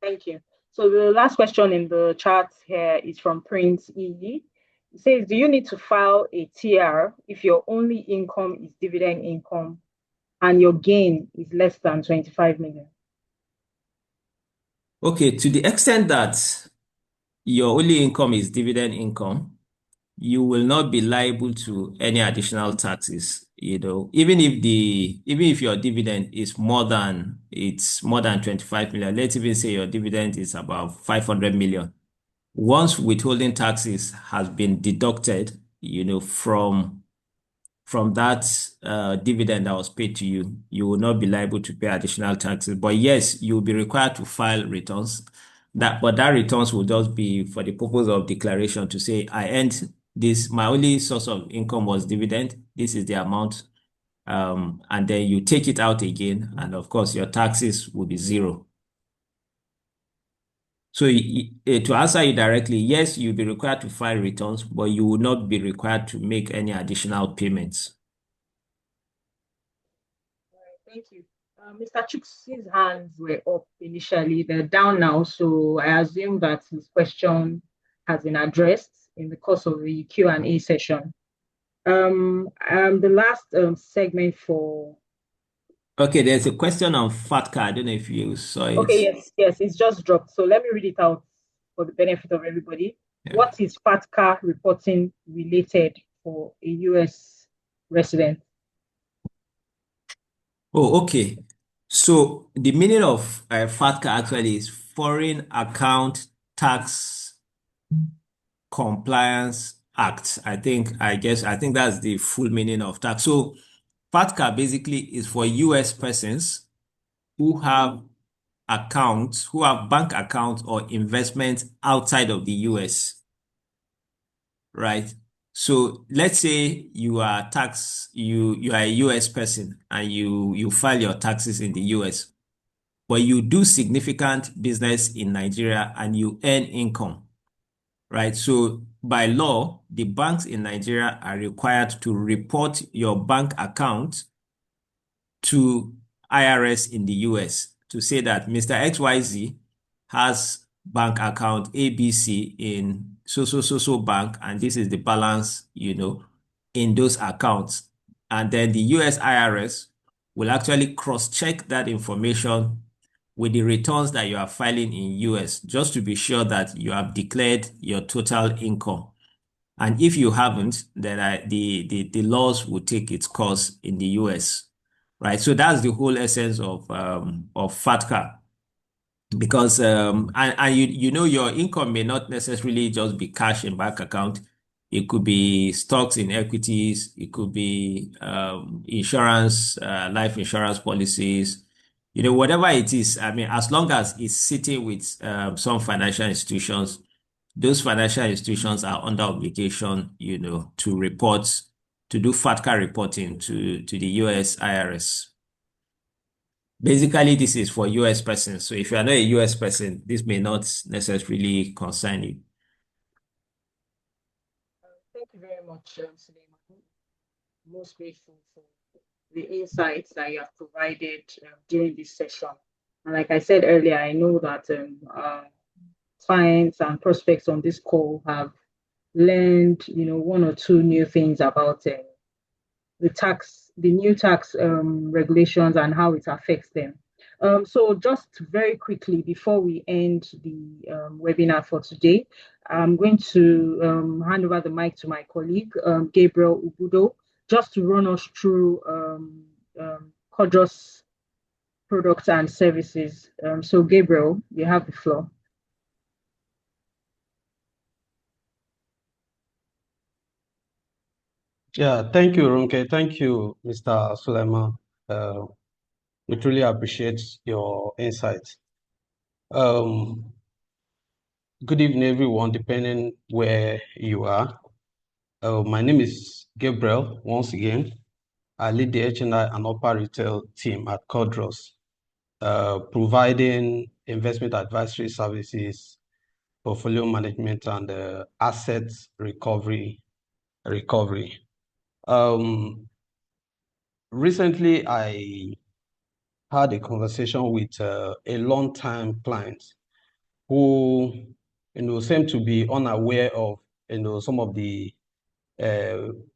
Thank you. So the last question in the chat here is from Prince E. It says, do you need to file a TR if your only income is dividend income and your gain is less than 25 million?
Okay, to the extent that your only income is dividend income, you will not be liable to any additional taxes, even if your dividend is more than 25 million. Let's even say your dividend is about 500 million. Once withholding taxes has been deducted, from that dividend that was paid to you, you will not be liable to pay additional taxes. But yes, you will be required to file returns. But that returns will just be for the purpose of declaration to say, I earned this, my only source of income was dividend. This is the amount. And then you take it out again, and of course, your taxes will be zero. So to answer you directly, yes, you'll be required to file returns, but you will not be required to make any additional payments.
Thank you. Mr. Chuks' hands were up initially. They're down now, so I assume that his question has been addressed in the course of the Q&A session. The last segment for...
Okay, there's a question on FATCA. I don't know if you saw it.
Okay, yes, it's just dropped. So let me read it out for the benefit of everybody.
Yeah.
What is FATCA reporting related for a US resident?
Oh, okay. So the meaning of FATCA actually is Foreign Account Tax Compliance Act. I think that's the full meaning of tax. So FATCA basically is for US persons who have bank accounts or investments outside of the US, right? So let's say you are a US person and you file your taxes in the US, but you do significant business in Nigeria and you earn income, right? So by law, the banks in Nigeria are required to report your bank account to IRS in the US to say that Mr. XYZ has bank account ABC in so bank, and this is the balance, in those accounts. And then the US IRS will actually cross-check that information with the returns that you are filing in US, just to be sure that you have declared your total income. And if you haven't, then the laws will take its course in the US, right? So that's the whole essence of FATCA. Because and your income may not necessarily just be cash in bank account. It could be stocks in equities. It could be insurance, life insurance policies. Whatever it is. I mean, as long as it's sitting with some financial institutions, those financial institutions are under obligation, to do FATCA reporting to the US IRS. Basically, this is for US persons. So if you are not a US person, this may not necessarily concern you.
Thank you very much, Suleiman. Most grateful for the insights that you have provided during this session. And like I said earlier, I know that clients and prospects on this call have learned, one or two new things about the new tax regulations and how it affects them. So just very quickly before we end the webinar for today, I'm going to hand over the mic to my colleague, Gabriel Ubudo, just to run us through CODROS products and services. So Gabriel, you have the floor.
Yeah, thank you, Ronke. Thank you, Mr. Suleiman. We truly appreciate your insights. Good evening, everyone, depending where you are. My name is Gabriel, once again. I lead the HNI and upper retail team at Codros, providing investment advisory services, portfolio management, and asset recovery. Recently, I had a conversation with a long-time client who, seemed to be unaware of, some of the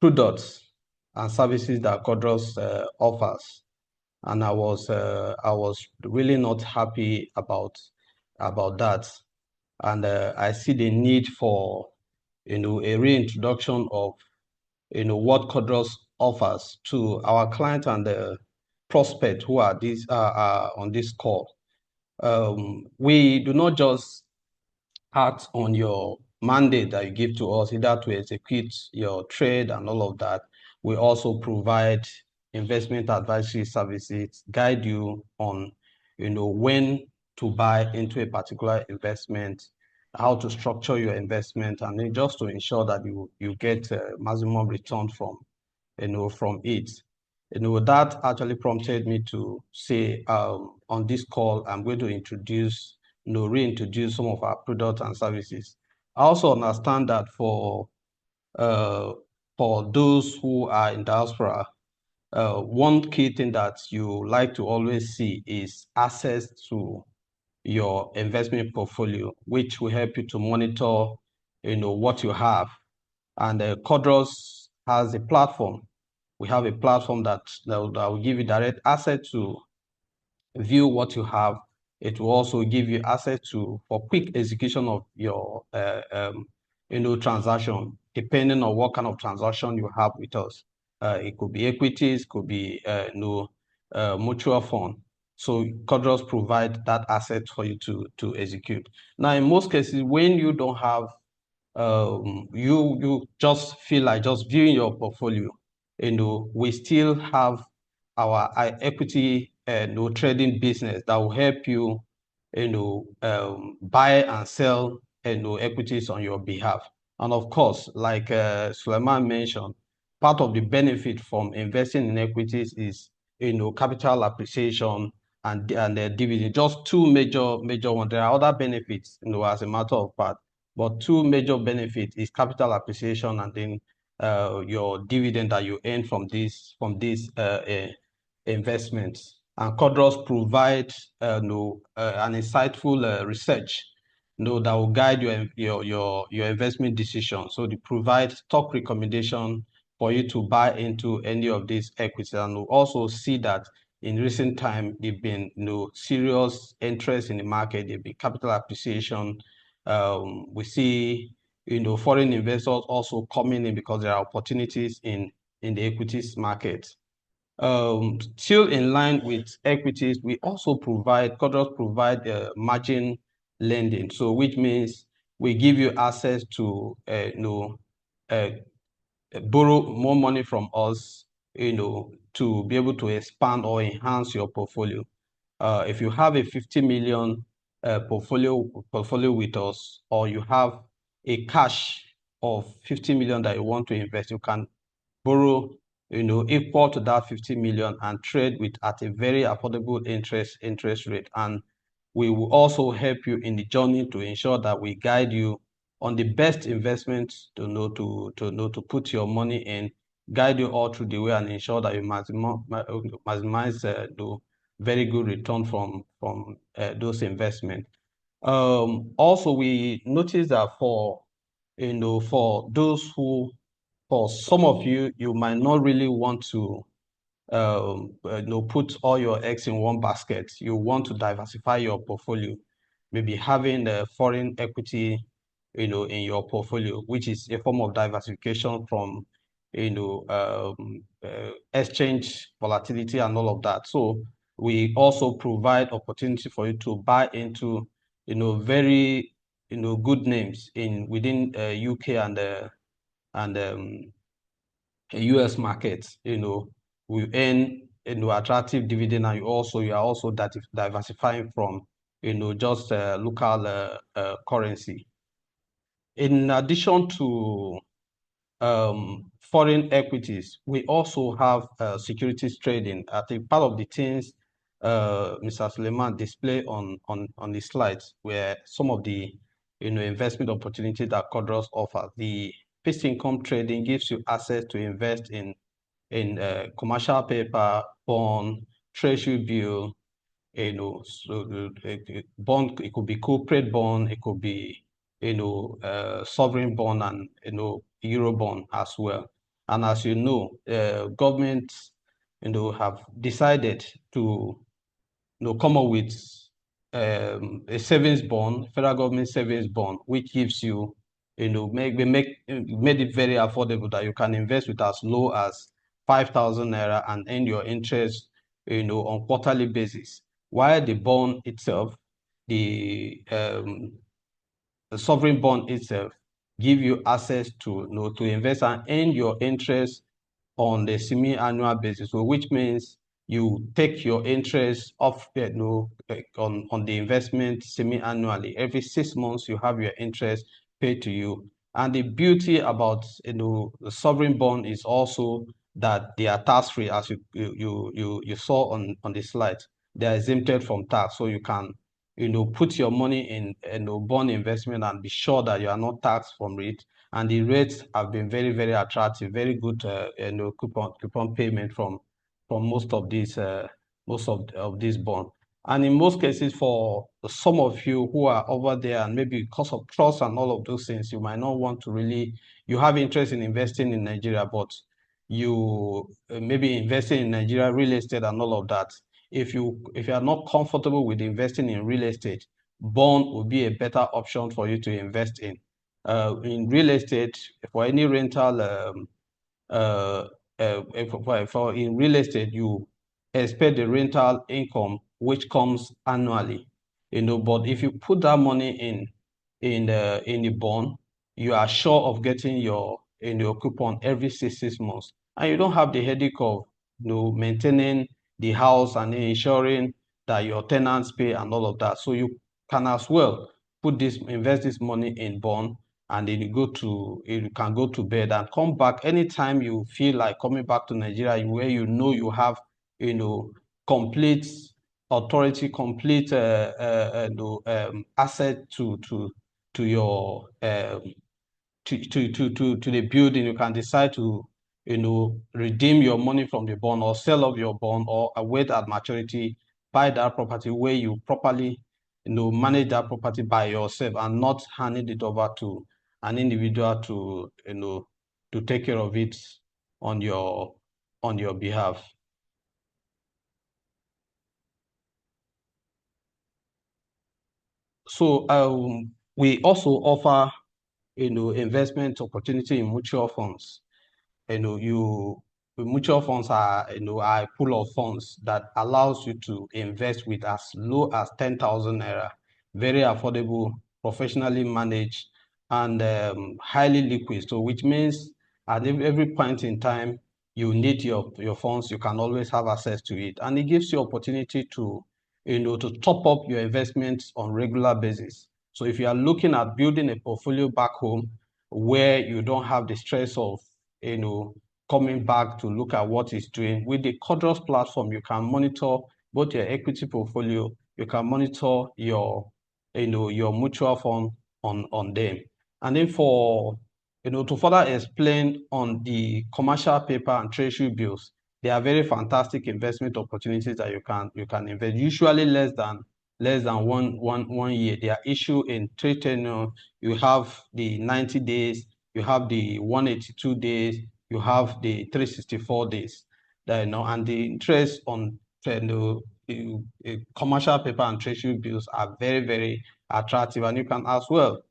products and services that Codros offers, and I was really not happy about that, and I see the need for, a reintroduction of, what Codros offers to our client and the prospect who are on this call. We do not just act on your mandate that you give to us, either to execute your trade and all of that. We also provide investment advisory services, guide you on, when to buy into a particular investment, how to structure your investment, and then just to ensure that you get maximum return from it. That actually prompted me to say, on this call, I'm going to reintroduce some of our products and services. I also understand that for those who are in diaspora, one key thing that you like to always see is access to your investment portfolio, which will help you to monitor, what you have. And Codros has a platform. We have a platform that will give you direct access to view what you have. It will also give you access for quick execution of your transaction, depending on what kind of transaction you have with us. It could be equities, could be mutual fund. So Codros provide that asset for you to execute. Now, in most cases, when you don't have, you just feel like just viewing your portfolio, we still have our equity trading business that will help you, buy and sell equities on your behalf. And of course, like Suleiman mentioned, part of the benefit from investing in equities is, capital appreciation and the dividend. Just two major ones. There are other benefits, as a matter of fact, but two major benefits is capital appreciation and then your dividend that you earn from these investments. And Codros provide an insightful research, that will guide your investment decision. So they provide stock recommendation for you to buy into any of these equities, and we'll also see that in recent time there've been serious interest in the market. There've been capital appreciation. We see foreign investors also coming in because there are opportunities in the equities market. Still in line with equities, we also Codros provide margin lending. So which means we give you access to borrow more money from us, to be able to expand or enhance your portfolio. If you have a 50 million portfolio with us, or you have a cash of 50 million that you want to invest, you can borrow equal to that 50 million and trade with at a very affordable interest rate. And we will also help you in the journey to ensure that we guide you on the best investments to put your money in, guide you all through the way, and ensure that you maximize the very good return from those investments. Also, we noticed that for those who, for some of you, you might not really want to put all your eggs in one basket. You want to diversify your portfolio, maybe having a foreign equity, in your portfolio, which is a form of diversification from, exchange volatility and all of that. So we also provide opportunity for you to buy into, very, good names within UK and US markets. We earn, attractive dividend, and you are also diversifying from, just local currency. In addition to foreign equities, we also have securities trading. I think part of the things Mr. Suleiman display on the slides were some of the investment opportunities that Codros offer. The fixed income trading gives you access to invest in commercial paper, bond, treasury bill, so bond, it could be corporate bond, it could be, sovereign bond, and, Euro bond as well. And as governments, have decided to, come up with a savings bond, federal government savings bond, which gives you, made it very affordable that you can invest with as low as 5,000 naira and earn your interest, on quarterly basis. While the bond itself, the sovereign bond itself, give you access to, to invest and earn your interest on the semi-annual basis. So which means you take your interest off, on the investment semi-annually. Every 6 months, you have your interest paid to you. And the beauty about, the sovereign bond is also that they are tax-free, as you saw on the slide. They are exempted from tax, so you can, put your money in bond investment and be sure that you are not taxed from it. And the rates have been very, very attractive, very good, coupon payment from most of these bonds. And in most cases, for some of you who are over there, and maybe because of trust and all of those things, you might not want to really, you have interest in investing in Nigeria, but you maybe investing in Nigeria real estate and all of that. If you are not comfortable with investing in real estate, bond would be a better option for you to invest in. In real estate, for any rental, in real estate, you expect the rental income which comes annually, but if you put that money in the bond, you are sure of getting your coupon every 6 months, and you don't have the headache of maintaining the house and ensuring that your tenants pay and all of that. So you can as well invest this money in bond, and then you can go to bed and come back anytime you feel like coming back to Nigeria, where you have complete authority, complete asset to your to the building. You can decide to redeem your money from the bond, or sell off your bond, or await at maturity, buy that property, where you properly manage that property by yourself and not handing it over to an individual to to take care of it on your behalf. So we also offer investment opportunity in mutual funds. Mutual funds are are a pool of funds that allows you to invest with as low as 10,000 naira, very affordable, professionally managed, and highly liquid. So which means at every point in time you need your funds, you can always have access to it, and it gives you opportunity to to top up your investments on regular basis. So if you are looking at building a portfolio back home, where you don't have the stress of coming back to look at what it's doing, with the Codros platform, you can monitor both your equity portfolio, you can monitor your your mutual fund on them. And then for to further explain on the commercial paper and treasury bills, they are very fantastic investment opportunities that you can invest, usually less than one year. They are issued in 3 tenure. You have the 90 days, you have the 182 days, you have the 364 days. And the interest on commercial paper and treasury bills are very, very attractive, and you can as well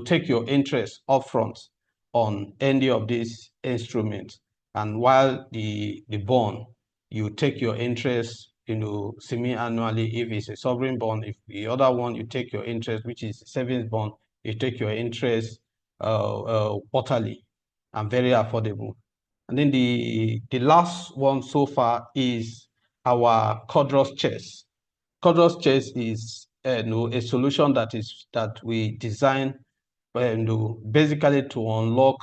take your interest upfront on any of these instruments. And while the bond, you take your interest semi-annually if it's a sovereign bond. If the other one, you take your interest, which is savings bond, you take your interest quarterly and very affordable. And then the last one so far is our cordless chest. Cordless chest is a solution that we design basically to unlock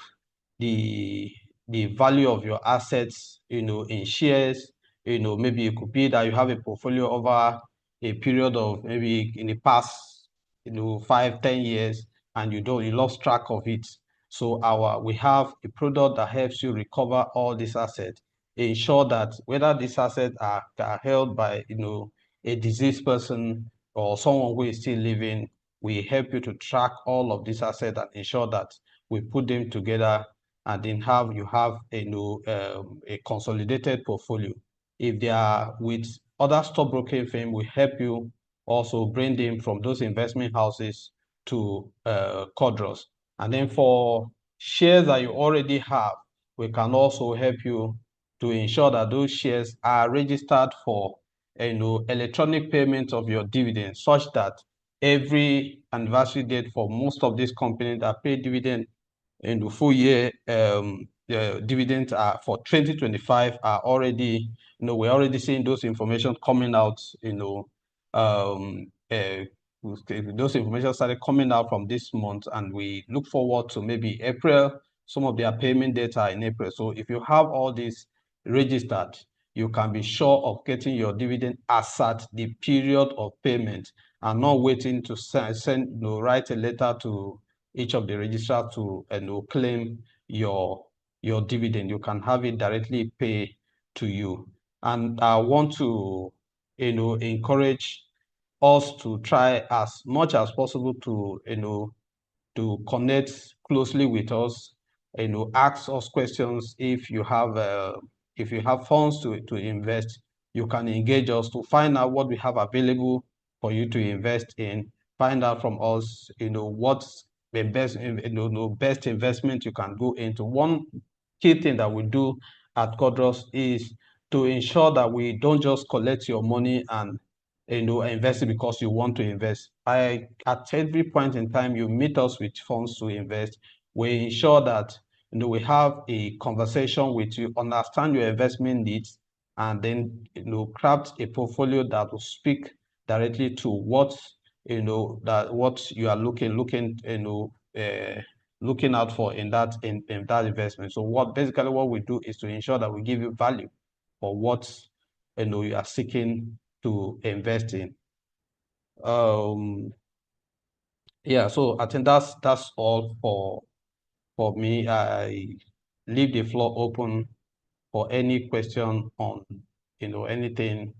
the value of your assets, in shares. Maybe it could be that you have a portfolio over a period of maybe in the past, 5-10 years, and you lost track of it. So we have a product that helps you recover all these assets, ensure that whether these assets are held by a deceased person or someone who is still living, we help you to track all of these assets and ensure that we put them together, and then you have a consolidated portfolio. If they are with other stockbroking firms, we help you also bring them from those investment houses to Cordros. And then for shares that you already have, we can also help you to ensure that those shares are registered for electronic payment of your dividends, such that every anniversary date for most of these companies that pay dividend in the full year dividends are for 2025 are already, we're already seeing those information coming out, those information started coming out from this month, and we look forward to maybe April. Some of their payment data in April. So if you have all this registered, you can be sure of getting your dividend as at the period of payment, and not waiting to write a letter to each of the registrars to claim your dividend. You can have it directly pay to you. And I want to encourage us to try as much as possible to connect closely with us, ask us questions. If you have funds to invest, you can engage us to find out what we have available for you to invest in. Find out from us, what's the best, best investment you can go into. One key thing that we do at Cordros is to ensure that we don't just collect your money and invest it because you want to invest. At every point in time you meet us with funds to invest, we ensure that we have a conversation with you, understand your investment needs, and then craft a portfolio that will speak directly to what you are looking out for in that investment. So basically what we do is to ensure that we give you value for what you are seeking to invest in. Yeah, so I think that's all for me. I leave the floor open for any question on anything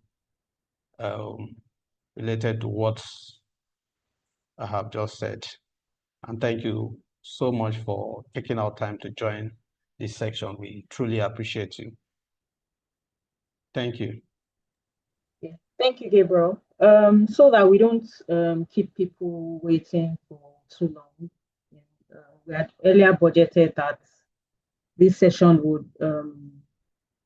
related to what I have just said. And thank you so much for taking our time to join this section. We truly appreciate you. Thank you.
Yeah. Thank you, Gabriel. So that we don't keep people waiting for too long, we had earlier budgeted that this session would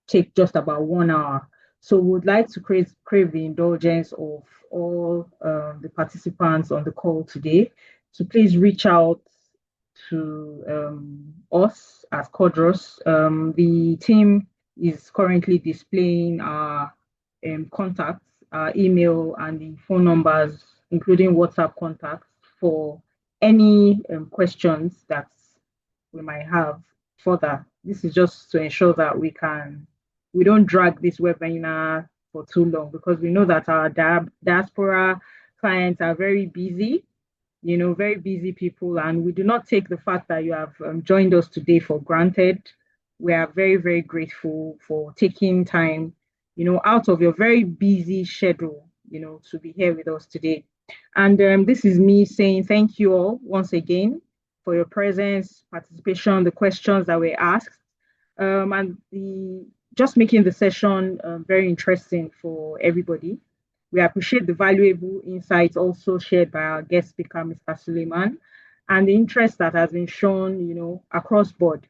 take just about 1 hour. So we would like to crave the indulgence of all the participants on the call today. So please reach out to us as Cordros. The team is currently displaying our contacts, our email, and the phone numbers, including WhatsApp contacts, for any questions that we might have further. This is just to ensure that we don't drag this webinar for too long, because we know that our diaspora clients are very busy, very busy people, and we do not take the fact that you have joined us today for granted. We are very, very grateful for taking time, out of your very busy schedule, to be here with us today. And this is me saying thank you all once again for your presence, participation, the questions that were asked, and just making the session very interesting for everybody. We appreciate the valuable insights also shared by our guest speaker, Mr. Suleiman, and the interest that has been shown, across board.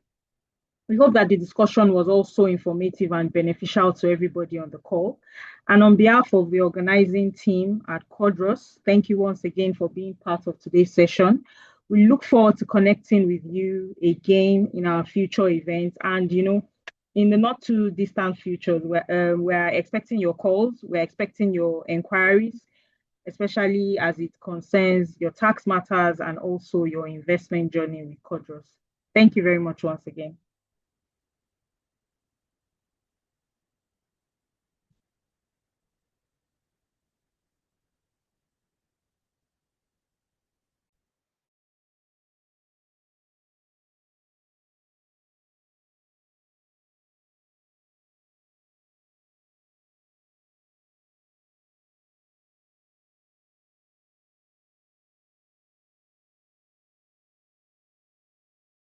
We hope that the discussion was also informative and beneficial to everybody on the call. And on behalf of the organizing team at Quadros, thank you once again for being part of today's session. We look forward to connecting with you again in our future events. And, in the not too distant future, we're expecting your calls, we're expecting your inquiries, especially as it concerns your tax matters and also your investment journey with Quadros. Thank you very much once again.